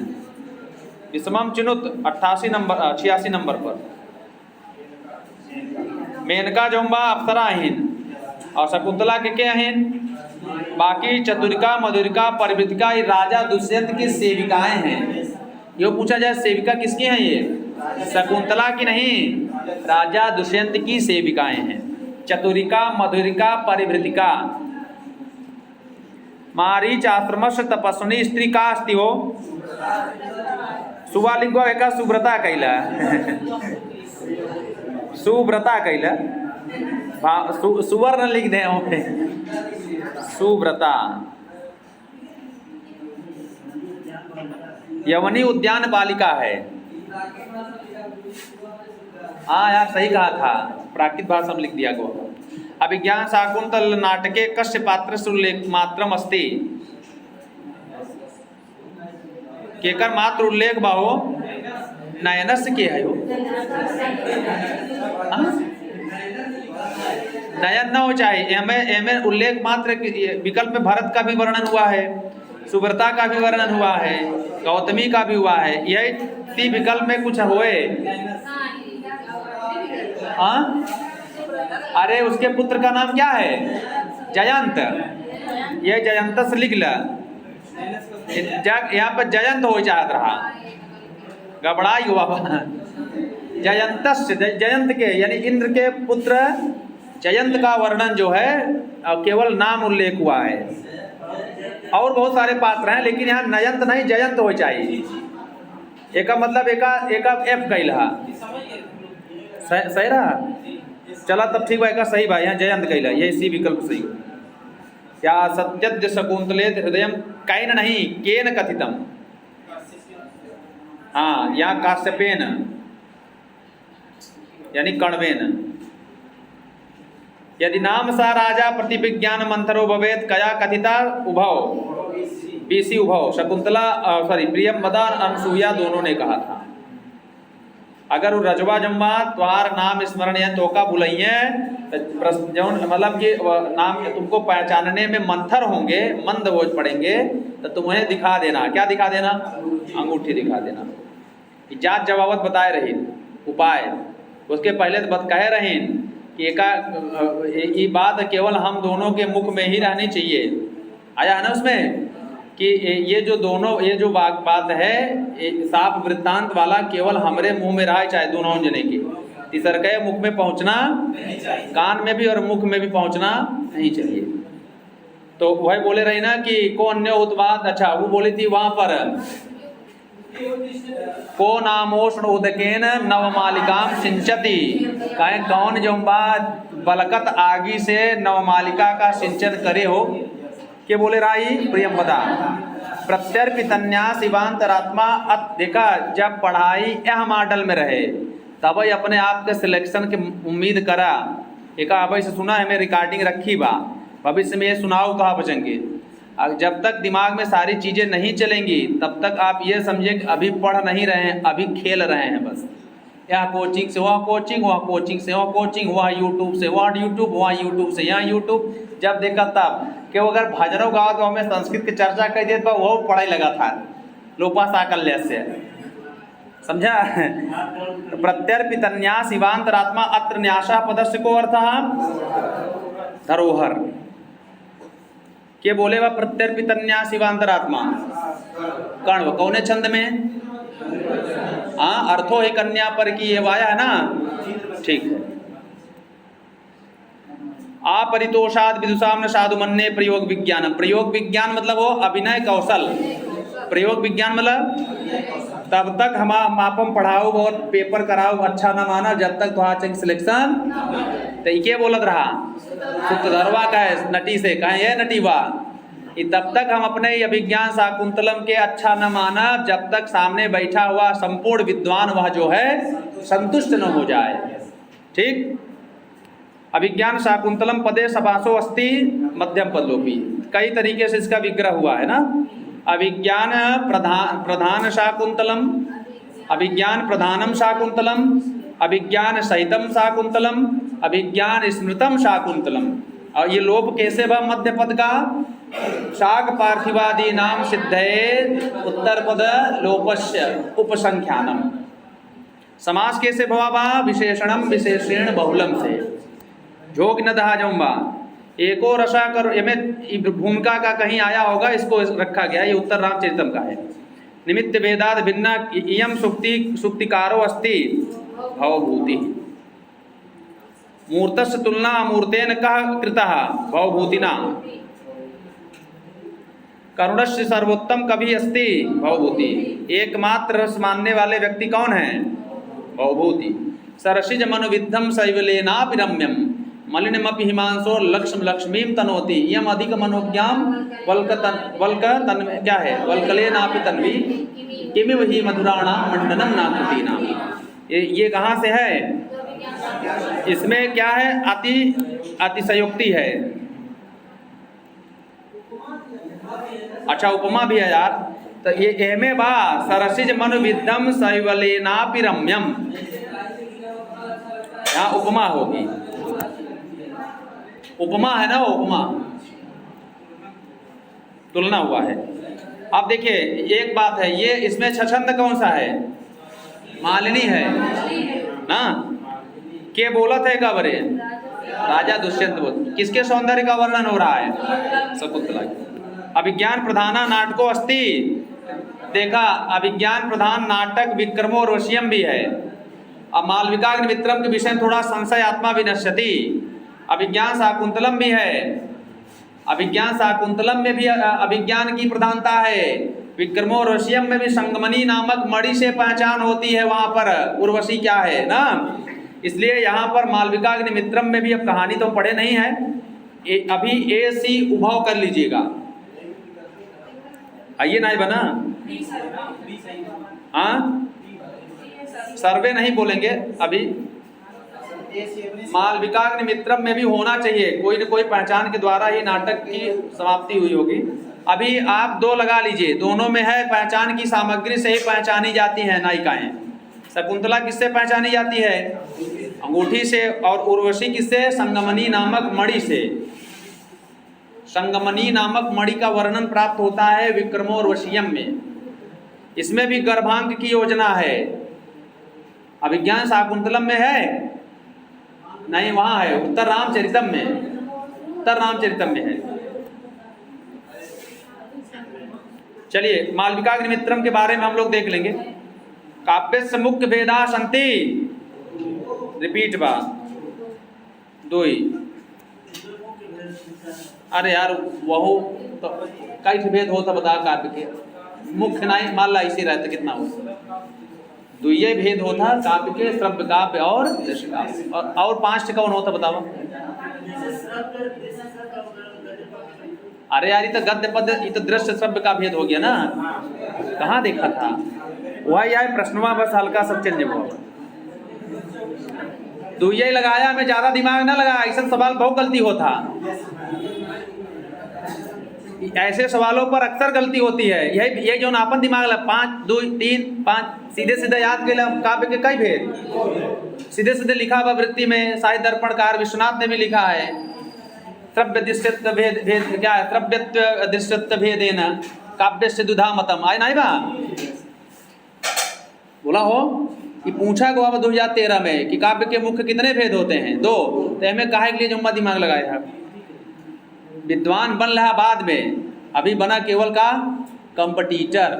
विषमम चिनुत 86 नंबर पर। मेनका जोम्बा अप्सराहीन और शकुंतला के क्या हैं? बाकी चतुरिका मधुरिका परिवृतिका ये राजा दुष्यंत की सेविकाएं हैं। ये पूछा जाए सेविका किसकी हैं? ये शकुंतला की नहीं, राजा दुष्यंत की सेविकाएं हैं। चतुरिका मधुरिका परिवृतिका। मारीचाश्रमस्य तपस्विनी स्त्री का अस्ति हो सुवालिंगो एका सुव्रता कैला सुव्रता कैला सुवर्ण लिख दे सुव्रता यवनी उद्यान बालिका है। हाँ यार सही कहा था, प्राकृत भाषा में लिख दिया गो। अभिज्ञान शाकुंतल नाटके कस्य पात्रस्य उल्लेख मात्रम अस्ति केकर मात्र उल्लेख बाहो नयनस्य के है हो नयन न हो चाहे एम उल्लेख मात्र विकल्प में भरत का भी वर्णन हुआ है, सुव्रता का भी वर्णन हुआ है, गौतमी का भी हुआ है। यही विकल्प में कुछ होए हाँ अरे उसके पुत्र का नाम क्या है जयंत, ये जयंत से लिख ला यहाँ पर जयंत हो चाहत रहा गबड़ाई हुआ जयंत जयंत के यानी इंद्र के पुत्र जयंत का वर्णन जो है केवल नाम उल्लेख हुआ है। और बहुत सारे पात्र हैं लेकिन यहाँ नयंत नहीं जयंत हो चाहिए। एका मतलब एका एफ कैला सही रहा चला तब ठीक भाई का सही भाई यहाँ जयंत कैला ये इसी विकल्प सही। क्या सत्यद्य शकुंतले हृदय कैन नहीं केन कथितम हाँ यहाँ काश्यपेन यानी कण्वेन। यदि नाम सा राजा प्रतिविज्ञान मंथरो भवेत कया कथिता उभव बीसी उभव शकुंतला प्रियंवदा अनसुईया दोनों ने कहा था। अगर वो रजवा जम्मा त्वार नाम स्मरण है तो का बुलाइए मतलब कि नाम तुमको पहचानने में मंथर होंगे मंद बोझ पड़ेंगे तो तुम्हें दिखा देना क्या दिखा देना अंगूठी दिखा देना। जात जवाबत बताए रही उपाय उसके पहले तो कहे रही कि ये बात केवल हम दोनों के मुख में ही रहनी चाहिए। आया है ना उसमें कि ये जो दोनों ये जो बात है साफ वृत्तांत वाला केवल हमरे मुंह में रहा चाहे दोनों जने की तीसर के मुख में पहुंचना कान में भी और मुख में भी पहुंचना नहीं चाहिए। तो वह बोले रही ना कि को अन्य उत्पाद अच्छा वो बोली थी वहां पर को नामोष्ण उदकेन नवमालिकाम सिंचती कहें कौन जो बलकत आगी से नवमालिका का सिंचन करे हो के बोले राई प्रियंवदा प्रत्यर्पितन्या शिवांतरात्मा देखा जब पढ़ाई यह मॉडल में रहे तब ही अपने आप के सिलेक्शन की उम्मीद करा। एक अब से सुना है मैं रिकॉर्डिंग रखी बा भविष्य में ये सुनाओ कहाँ बचेंगे। जब तक दिमाग में सारी चीज़ें नहीं चलेंगी तब तक आप ये समझिए कि अभी पढ़ नहीं रहे हैं अभी खेल रहे हैं बस। यहाँ कोचिंग से वहाँ कोचिंग वहाँ कोचिंग से वहाँ कोचिंग वहाँ यूट्यूब से वहाँ यूट्यूब वहाँ यूट्यूब से यहाँ यूट्यूब जब देखा तब कि अगर भजनों गाओ तो हमें संस्कृत की चर्चा कर दिए तो वो पढ़ाई लगा था लोपा साकल्य से समझा। तो प्रत्यर्पितन्या शिवांतरात्मा अत्र न्यासा पदस्य को अर्थ धरोहर के बोले वह प्रत्यर्पितन्या शिवांतरात्मा कण्व कौने छंद में हाँ अर्थो ही कन्या पर की ये वाया है ना ठीक है। अपरितोषाद विदुषाम न साधु मन्ने प्रयोग विज्ञान प्रयोग विज्ञान मतलब वो अभिनय कौशल प्रयोग विज्ञान मतलब तब तक हम आपम पढ़ाओ और पेपर कराओ अच्छा न माना जब तक तो सिलेक्शन तो ये बोलत रहा सुतधरवा का है नटी से कहे ये नटी वाह तब तक हम अपने अभिज्ञान शाकुंतलम के अच्छा न माना जब तक सामने बैठा हुआ संपूर्ण विद्वान वह जो है संतुष्ट न हो जाए। ठीक अभिज्ञान शाकुंतलम पदे सभासो अस्ति मध्यम पदलोपी कई तरीके से इसका विग्रह हुआ है ना। अभिज्ञान प्रधान शाकुंतलम अभिज्ञान प्रधानम शाकुंतलम अभिज्ञान सहितम शाकुंतलम अभिज्ञान स्मृतम शाकुंतलम। और ये लोप कैसे बा मध्य पद का शाक पार्थिवादी नाम सिद्धे उत्तर पद लोपस्य उपसंख्यानम। समास कैसे भवा बा विशेषणम विशेषण बहुलम से झोंक न दहा जम्बा एको रसा कर भूमिका का कहीं आया होगा इसको रखा गया ये उत्तर रामचरितम का है। निमित्त वेदाद भिन्न इयम सुक्तिकारो अस्ति भवभूति मूर्तस्य तुलना अमूर्तेन कह कृतः भवभूतिना करुणस्य सर्वोत्तम कभी अस्ति भवभूति। एकमात्र रस मानने वाले व्यक्ति कौन है? भवभूति। सरसिज मनोविद्धम शैवलेनापि रम्यम मलिनमपि हिमांशो लक्ष्म लक्ष्मीम तनोति यम अधिक मनोज्ञाम वल्क तन क्या है वल्कलेनापि तन्वी किमिव ही मधुराणाम मंडनम नाकृतीनाम। ये कहाँ से है? इसमें क्या है? अतिशयोक्ति है। अच्छा उपमा भी है यार। तो ये एमे बा सरसिज मनोविद्धम शैवलेनापि रम्यम, यहाँ उपमा होगी। उपमा है ना, उपमा तुलना हुआ है। अब देखिए एक बात है, ये इसमें छछंद कौन सा है? मालिनी है ना। के बोलत है कबरे? राजा दुष्यंत बोल। किसके सौंदर्य का वर्णन हो रहा है? शकुंतला। अभिज्ञान प्रधाना नाटको अस्ति। देखा, अभिज्ञान प्रधान नाटक विक्रमो रोशियम भी है। अब मालविकाग्नि मित्रम के विषय में थोड़ा संशय आत्मा विनश्यति। अभिज्ञान शाकुंतलम भी है। अभिज्ञान शाकुंतलम में भी अभिज्ञान की प्रधानता है। विक्रमो रोशियम में भी संगमनी नामक मणि से पहचान होती है, वहां पर उर्वशी क्या है ना। इसलिए यहाँ पर मालविकाग्नि मित्रम में भी, अब कहानी तो पढ़े नहीं है, अभी ए सी उभाव कर लीजिएगा। आइए ना बना, हाँ सर्वे नहीं बोलेंगे अभी। मालविकाग्नि मित्रम में भी होना चाहिए, कोई न कोई पहचान के द्वारा ही नाटक की समाप्ति हुई होगी। अभी आप दो लगा लीजिए, दोनों में है पहचान की सामग्री से ही पहचानी जाती है नायिकाएं। शकुंतला किससे पहचानी जाती है? अंगूठी से। और उर्वशी किससे? संगमनी नामक मणि से। संगमनी नामक मणि का वर्णन प्राप्त होता है विक्रमोर्वशीयम में। इसमें भी गर्भांक की योजना है। अभिज्ञान शाकुंतलम में है नहीं, वहां है उत्तर रामचरितम में। उत्तर रामचरितम में है। चलिए मालविकाग्नि मित्रम के बारे में हम लोग देख लेंगे। काव्य मुख्य भेदा संति, रिपीट बा दो ही। अरे यार वह तो कई भेद होता बता काव्य के, मुख्य नहीं मान ला इसी रहते कितना हो। दुइये भेद होता काव्य के, श्रव्य काव्य और दृश्य काव्य। और 5 कौन होता बताओ? अरे यार ये तो गद्य पद्य, ये तो दृश्य श्रव्य का भेद हो गया ना। कहाँ देखा था? वही है प्रश्नवा, बस हल्का सब चेंज हुआ। दुइये लगाया, मैं ज्यादा दिमाग ना लगा, ऐसा सवाल बहुत गलती होता। ऐसे सवालों पर अक्सर गलती होती है। यही जो अपन दिमाग लगा 5 2 3 5 सीधे सीधे याद के काव्य के कई भेद सीधे सीधे लिखा हुआ वृत्ति में। साहित्य दर्पणकार विश्वनाथ ने भी लिखा है, श्रव्य दृश्यत्व भेद क्या है? श्रव्यत्व दृश्यत्व भेदेन काव्य से दुधा मतम आए नहीं बा बोला हो कि पूछा गो अब 2013 में कि काव्य के मुख्य कितने भेद होते हैं? 2। तो हमें काहे के लिए जुम्मा दिमाग लगाया है? विद्वान बन रहा बाद में, अभी बना केवल का कंपटीटर,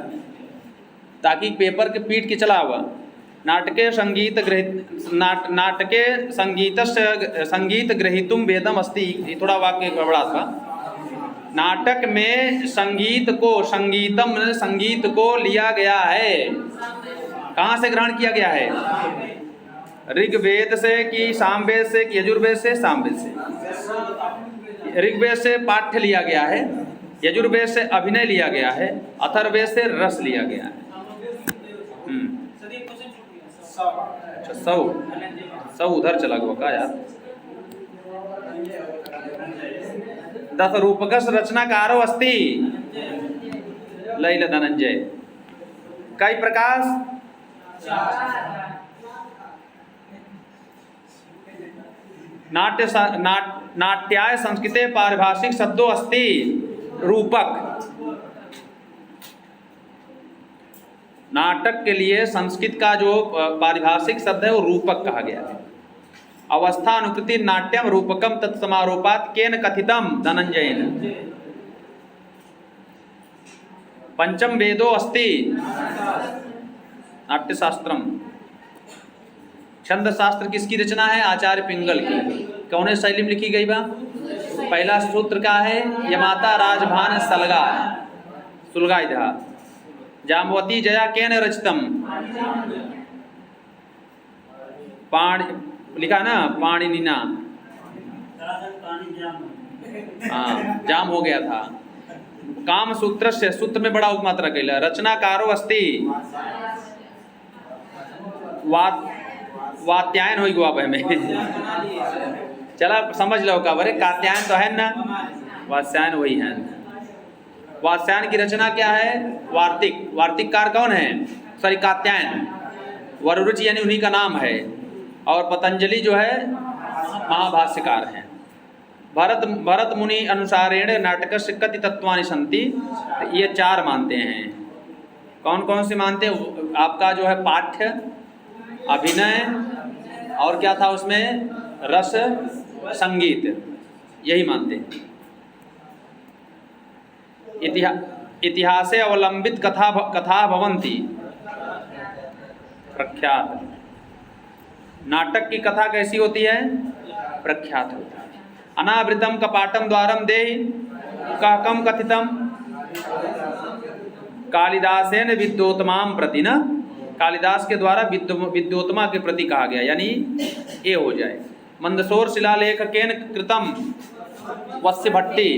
ताकि पेपर के पीठ के चला हुआ। नाटके संगीत संगीत ग्रहीतुम वेदम अस्ति। थोड़ा वाक्य बड़ा था। नाटक में संगीत को लिया गया है। कहाँ से ग्रहण किया गया है? ऋग्वेद से कि सामवेद से कि यजुर्वेद से? सामवेद से। ऋग्वेद से पाठ्य लिया गया है, यजुर्वेद से अभिनय लिया गया है, अथर्ववेद से रस लिया गया है। अच्छा सौ उधर चला गया का यार। 10 रूपकस रचनाकारो अस्ति लैल धनंजय। कई प्रकाश नाट्याय संस्कृते पारिभाषिक शब्दों अस्ति रूपक। नाटक के लिए संस्कृत का जो पारिभाषिक शब्द है वो रूपक कहा गया है। अवस्था अनुकृति नाट्यम रूपकम तत्समारोपात केन कथितम धनंजयेन। पंचम वेदो अस्ति नाट्यशास्त्रम। छंद शास्त्र किसकी रचना है? आचार्य पिंगल की। कौन शैली में लिखी गई बा? पहला सूत्र का है यमाता राजभान सलगा। सुलगाइधा। जाम्बवती जया केन रचितम, पाण लिखा ना, पाणिनिना। हाँ, जाम हो गया था। काम सूत्र से, सूत्र में बड़ा उपमात्रा कैला। रचनाकारो अस्ति, वात्यायन होई गुआ में चला समझ लो का बरे, कात्यायन तो है ना, वात्स्यायन वही है। वात्स्यायन की रचना क्या है? वार्तिक। वार्तिककार कौन है? सॉरी, कात्यायन। वरुरुचि यानी उन्हीं का नाम है। और पतंजलि जो है महाभाष्यकार हैं। भरत मुनि अनुसारेण नाटकस्य कति तत्वानि सन्ति, ये 4 मानते हैं। कौन कौन से मानते हैं? आपका जो है पाठ्य, अभिनय, और क्या था उसमें, रस, संगीत, यही मानते हैं। इतिहासे अवलंबित कथा भवन्ति, प्रख्यात। नाटक की कथा कैसी होती है? प्रख्यात होती है। अनावृतम कपाटम द्वारम देहि कहकम कथितम, कालिदासेन विद्योतमाम प्रति, न, कालिदास के द्वारा विद्योतमा के प्रति कहा गया, यानी ये हो जाए। मंदसौर शिलालेख केन कृतम, वत्स्य भट्टी,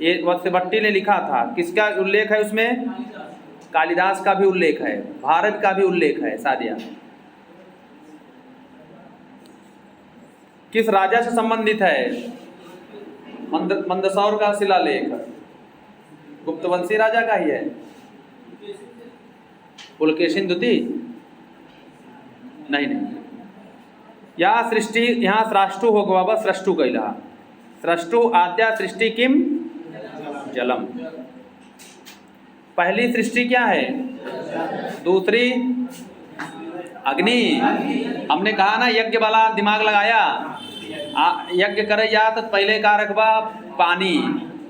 ये वत्स्य भट्टी ने लिखा था। किसका उल्लेख है उसमें? कालिदास का भी उल्लेख है, भारत का भी उल्लेख है। सादिया किस राजा से संबंधित है? मंदसौर का शिलालेख गुप्तवंशी राजा का ही है। पुलकेशिन द्वितीय? नहीं, यहाँ सृष्टि, यहाँ सृष्टु हो गवा, सृष्टु कैला। सृष्टु आद्या सृष्टि किम, जलम। पहली सृष्टि क्या है? दूसरी अग्नि। हमने कहा ना, यज्ञ वाला दिमाग लगाया। यज्ञ करे या तो पहले का रखबा पानी,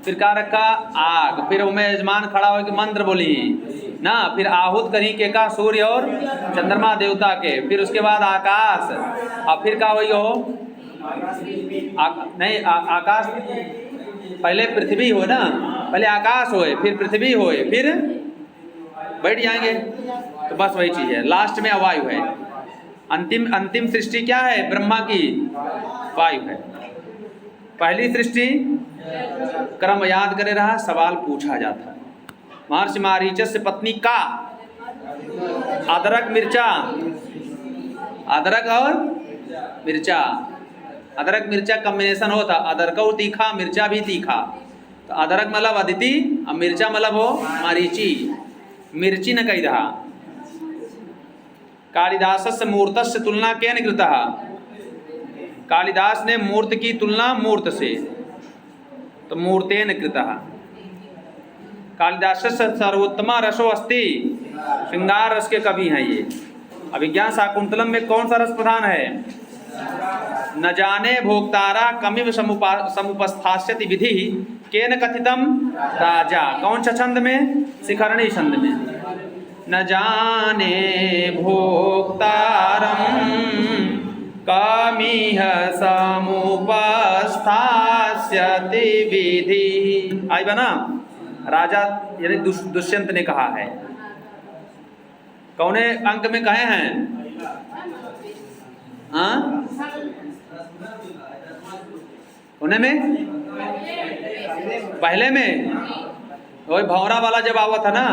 फिर का रखा आग, फिर उमें यजमान खड़ा हो के मंत्र बोली ना, फिर आहूत करी के का सूर्य और चंद्रमा देवता के, फिर उसके बाद आकाश, और फिर का वही हो नहीं आकाश, पहले पृथ्वी हो ना, पहले आकाश होए, फिर पृथ्वी होए, फिर बैठ जाएंगे। तो बस वही चीज है, लास्ट में अवायु है। अंतिम सृष्टि क्या है? ब्रह्मा की वायु है। पहली सृष्टि क्रम याद करे रहा, सवाल पूछा जाता है। महर्षि मारीचस से पत्नी का, अदरक मिर्चा, अदरक और मिर्चा, अदरक मिर्चा कॉम्बिनेशन होता, अदरक तीखा, मिर्चा भी तीखा। तो अदरक मतलब अदिति, और मिर्चा मतलब हो मारीची, मिर्ची न कही रहा। कालिदास मूर्तस्य तुलना केन कृतः, कालिदास ने मूर्त की तुलना मूर्त से, तो मूर्तेन कृतः। कालिदास सर्वोत्तमा रसो अस्ति, श्रृंगार रस के कवि हैं ये। अभिज्ञान शाकुंतलम में कौन सा रस प्रधान है? न जाने भोक्तारा कमिव समुपस्थास्यति विधि केन कथितम राजा। कौन सा छंद में? शिखरणी छंद में। न जाने भोक्तारम कमिह समुपस्थास्यति विधि। आई बना, राजा यानी दुष्यंत ने कहा है। कौने अंक में कहे हैं? उन्हें में पहले में वही भौरा वाला जब आवा था ना,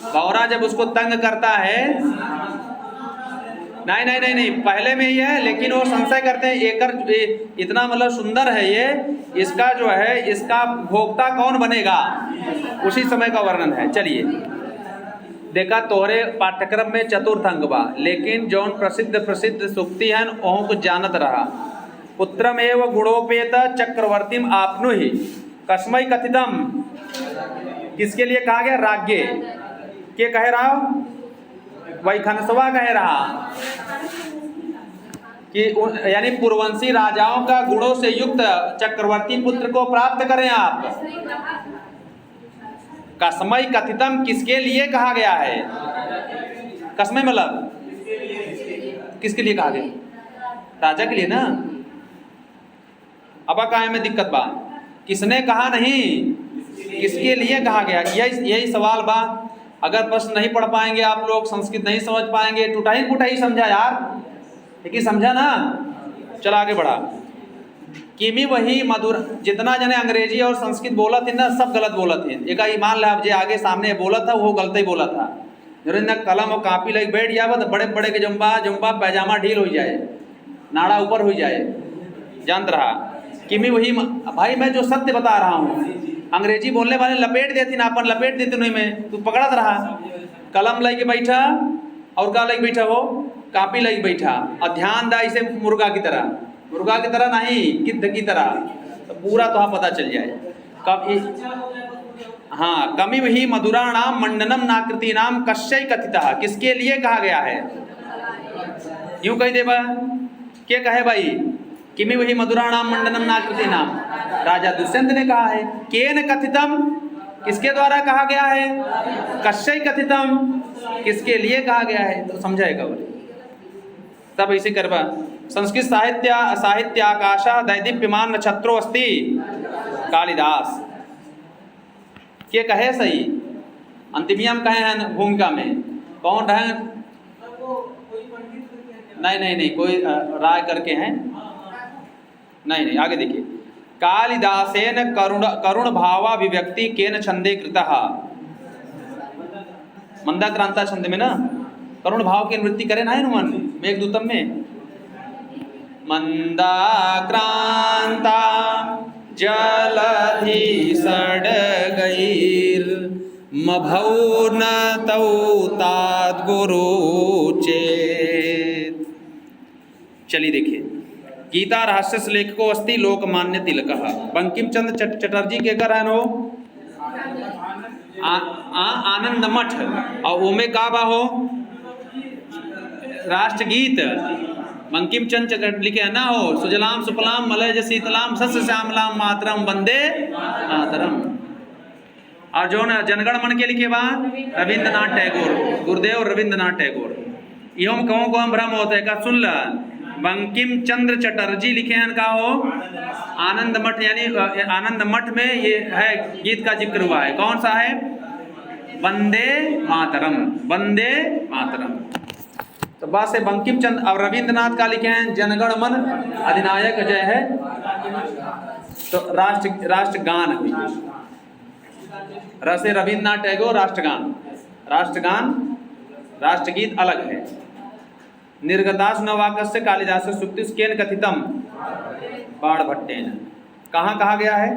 भौरा जब उसको तंग करता है, नहीं पहले में ही है, लेकिन वो संशय करते हैं एकर इतना मतलब सुंदर है ये, इसका जो है इसका भोक्ता कौन बनेगा, उसी समय का वर्णन है। चलिए देखा तोहरे पाठ्यक्रम में चतुर्थ अंग बा, लेकिन जौन प्रसिद्ध सूक्ति है ओह को जानत रहा। पुत्रमेव गुणोपेत चक्रवर्तीम आपनुहि कस्मै कथितम, किसके लिए कहा गया? राज्ञे के कह रहा, वही खनसवा कह रहा कि यानी पूर्ववंशी राजाओं का गुणों से युक्त चक्रवर्ती पुत्र को प्राप्त करें आप। कस्मै कथितम किसके लिए कहा गया है? कस्मै मतलब किसके लिए कहा गया? राजा के लिए ना। अब कहा में दिक्कत बा, किसने कहा नहीं, किसके लिए कहा गया? यही सवाल बा। अगर प्रश्न नहीं पढ़ पाएंगे आप लोग, संस्कृत नहीं समझ पाएंगे, टूटाही पुटाही समझा यार, लेकिन समझा ना। चल आगे बढ़ा। किमी वही मधुर, जितना जने अंग्रेजी और संस्कृत बोला थे ना, सब गलत बोला थे। एक ईमान ला जे आगे सामने बोला था वो गलत ही बोला था। जो कलम और कापी लग बैठ जाए तो बड़े बड़े के जम्बा पैजामा ढील हो जाए, नाड़ा ऊपर हो जाए, जानत रहा। किमी वही भाई, मैं जो सत्य बता रहा हूँ, अंग्रेजी बोलने वाले लपेट देती ना, अपन लपेट देते नहीं में, तू पकड़त रहा। कलम लग के बैठा और का लग बैठा हो, कापी लग बैठा, और ध्यान दा इसे मुर्गा की तरह नहीं, गिद्ध की तरह, तो पूरा तो पता चल जाए। हाँ, कमी वही मधुराणाम मंडनम नाकृति नाम कश्यय कथिता, किसके लिए कहा गया है? यूं कह दे बा, क्या कहे भाई? किमी वही मधुराणाम मंडनम नाकृति नाम, राजा दुष्यंत ने कहा है। केन कथितम, किसके द्वारा कहा गया है? कश्यय कथितम, किसके लिए कहा गया है? तो समझाएगा बोले तब ऐसे करवा। संस्कृत साहित्याकाशा दैदीप्यमान नक्षत्रो अस्ति कालिदास, के कहे सही? अंतिमियम कहे हैं भूमिका में, कौन रहे? नहीं, कोई राय करके हैं, नहीं, आगे देखिए। कालिदासेन करुण भावाभिव्यक्ति केन छंदे कृतः, मंदाक्रांता छंद में ना करुण भाव की निवृत्ति करे ना हनुमान मेघदूतम में। मंदाक्रांता जलधि सडगैर मभौ न तौ ताद्गुरु चेत। चलिए देखिए, गीता रहस्य लेखको अस्ति लोकमान्य तिलकः। बंकिम चंद्र चटर्जी के कर है नो आनंद मठ, और ओमे का बाहो राष्ट्रगीत। बंकिम चंद्र लिखे है ना हो, सुजलाम सुफलाम मलयज शीतलाम सस्य श्यामलाम मातरम वंदे मातरम। और जो न जनगण मन के लिखे बा रविंद्रनाथ टैगोर, गुरुदेव रविंद्रनाथ टैगोर। यो में कहूँ को भ्रम होता है का? सुन ला, बंकिम चंद्र चटर्जी लिखे हैं का हो आनंद मठ, यानी आनंद मठ में ये है गीत का जिक्र हुआ है। कौन सा है? वंदे मातरम, वंदे मातरम। तो बात से बंकिम चंद्र और रविंद्रनाथ का लिखे हैं जनगण मन अधिनायक जय है, तो राष्ट्रगान हुई। रसे रविंद्रनाथ टैगोर राष्ट्रगान राष्ट्रगीत अलग है। निर्गतास नवाकस्य कालिदास सुक्तिस केन कथितम बाणभट्टेन। कहाँ कहा गया है?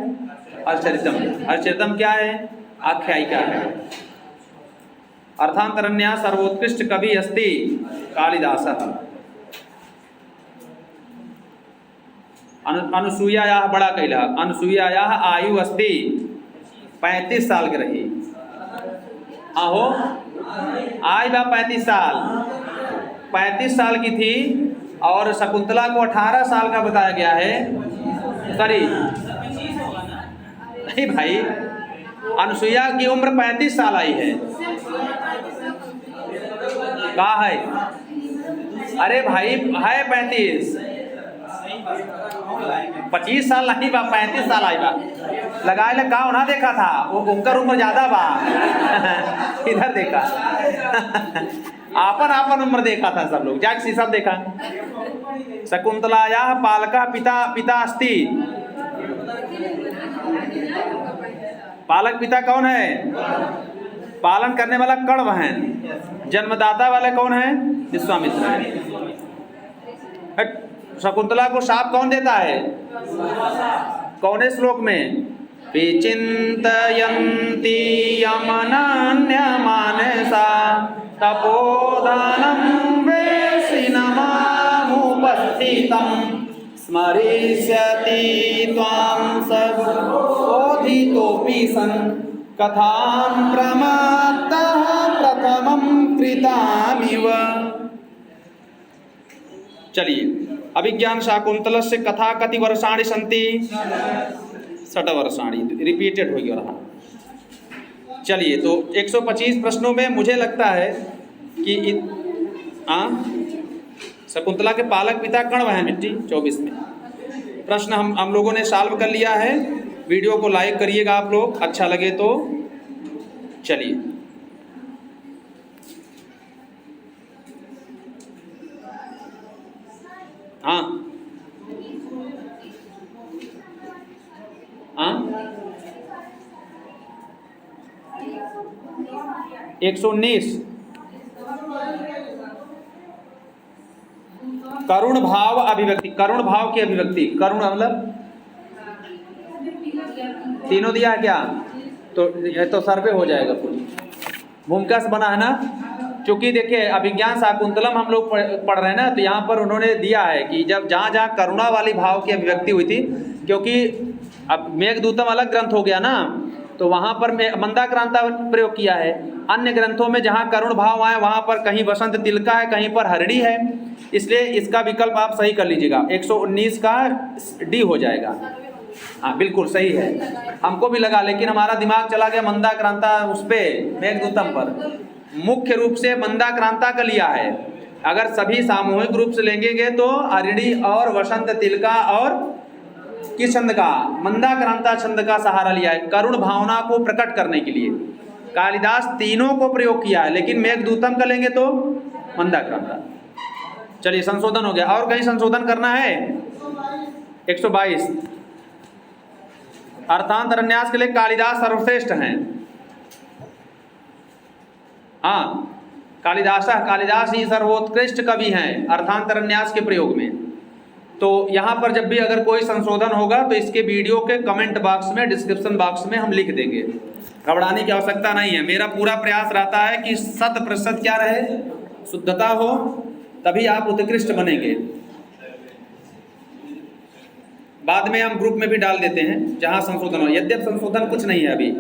हरचरितम। हरचरितम क्या है? आख्यायिका है। अर्थांतरन्यास सर्वोत्कृष्ट कवि अस्ति कालिदासः। अनुसूया बड़ा कैला, अनुसूया आयु अस्ति 35 साल के रही। आहो आई बा 35 साल, 35 साल की थी, और शकुंतला को 18 साल का बताया गया है। सॉरी नहीं भाई, अनुसुईया की उम्र 35 साल आई है। कहा है? अरे भाई है 35, 25 साल नहीं बा, 35 साल आई बा। लगाए ले गाँव ना देखा था, वो उनकर उम्र ज्यादा बा। इधर देखा। आपन उम्र देखा था सब लोग, जाग सी सब देखा। शकुंतलाया पालका पिता अस्ति। पालक पिता कौन है? पालन करने वाला कर्ण है। जन्मदाता वाले कौन है? विश्वामित्र है। शकुंतला को शाप कौन देता है? कौने श्लोक में? विचिन्तयन्ति यमनान्यमानसा तपोदानं वेशिनमामुपस्थितं स्मरिष्यति त्वां सबोधितोऽपि सन् कथां प्रमात्तः प्रथमं कृतामिव। चलिए, अभिज्ञान शाकुंतलस्य कथा कति वर्षाणि सन्ति? 60 वर्षाणि। रिपीटेड हो गया। चलिए, तो 125 प्रश्नों में मुझे लगता है कि शकुंतला के पालक पिता कर्ण हैं मिट्टी 24 में। प्रश्न हम लोगों ने सॉल्व कर लिया है। वीडियो को लाइक करिएगा आप लोग, अच्छा लगे तो। चलिए, हाँ हाँ 119 करुण भाव अभिव्यक्ति, करुण भाव की अभिव्यक्ति, करुण मतलब तीनों दिया है क्या? तो ये तो सर्वे हो जाएगा पूरी। भूमिका से बना है ना, क्योंकि देखिए अभिज्ञान शाकुंतलम हम लोग पढ़ रहे हैं ना, तो यहाँ पर उन्होंने दिया है कि जब जहाँ जहाँ करुणा वाली भाव की अभिव्यक्ति हुई थी, क्योंकि अब मेघदूतम अलग ग्रंथ हो गया ना, तो वहाँ पर मंदाक्रांता प्रयोग किया है। अन्य ग्रंथों में जहाँ करुण भाव आए वहाँ पर कहीं वसंत तिलका है, कहीं पर हरिणी है, इसलिए इसका विकल्प आप सही कर लीजिएगा। 119 का डी हो जाएगा। हाँ बिल्कुल सही है, हमको भी लगा, लेकिन हमारा दिमाग चला गया मंदाक्रांता उस पर, मेघदूतम पर। मुख्य रूप से मंदाक्रांता का लिया है। अगर सभी सामूहिक रूप से लेंगे तो हरिणी और वसंत तिलका और किस छंद का? मंदाक्रांता छंद का सहारा लिया है, करुण भावना को प्रकट करने के लिए। कालिदास तीनों को प्रयोग किया है, लेकिन मेघदूतम का लेंगे तो मंदाक्रांता। चलिए संशोधन हो गया, और कहीं संशोधन करना है? 122 अर्थांतरन्यास के लिए कालिदास सर्वश्रेष्ठ हैं। हाँ कालिदास ही सर्वोत्कृष्ट कवि हैं अर्थांतरन्यास के प्रयोग में। तो यहाँ पर जब भी अगर कोई संशोधन होगा तो इसके वीडियो के कमेंट बॉक्स में, डिस्क्रिप्शन बॉक्स में हम लिख देंगे, घबराने की आवश्यकता नहीं है। मेरा पूरा प्रयास रहता है कि 100% क्या रहे, शुद्धता हो, तभी आप उत्कृष्ट बनेंगे। बाद में हम ग्रुप में भी डाल देते हैं जहाँ संशोधन हो, यद्यप संशोधन कुछ नहीं है अभी।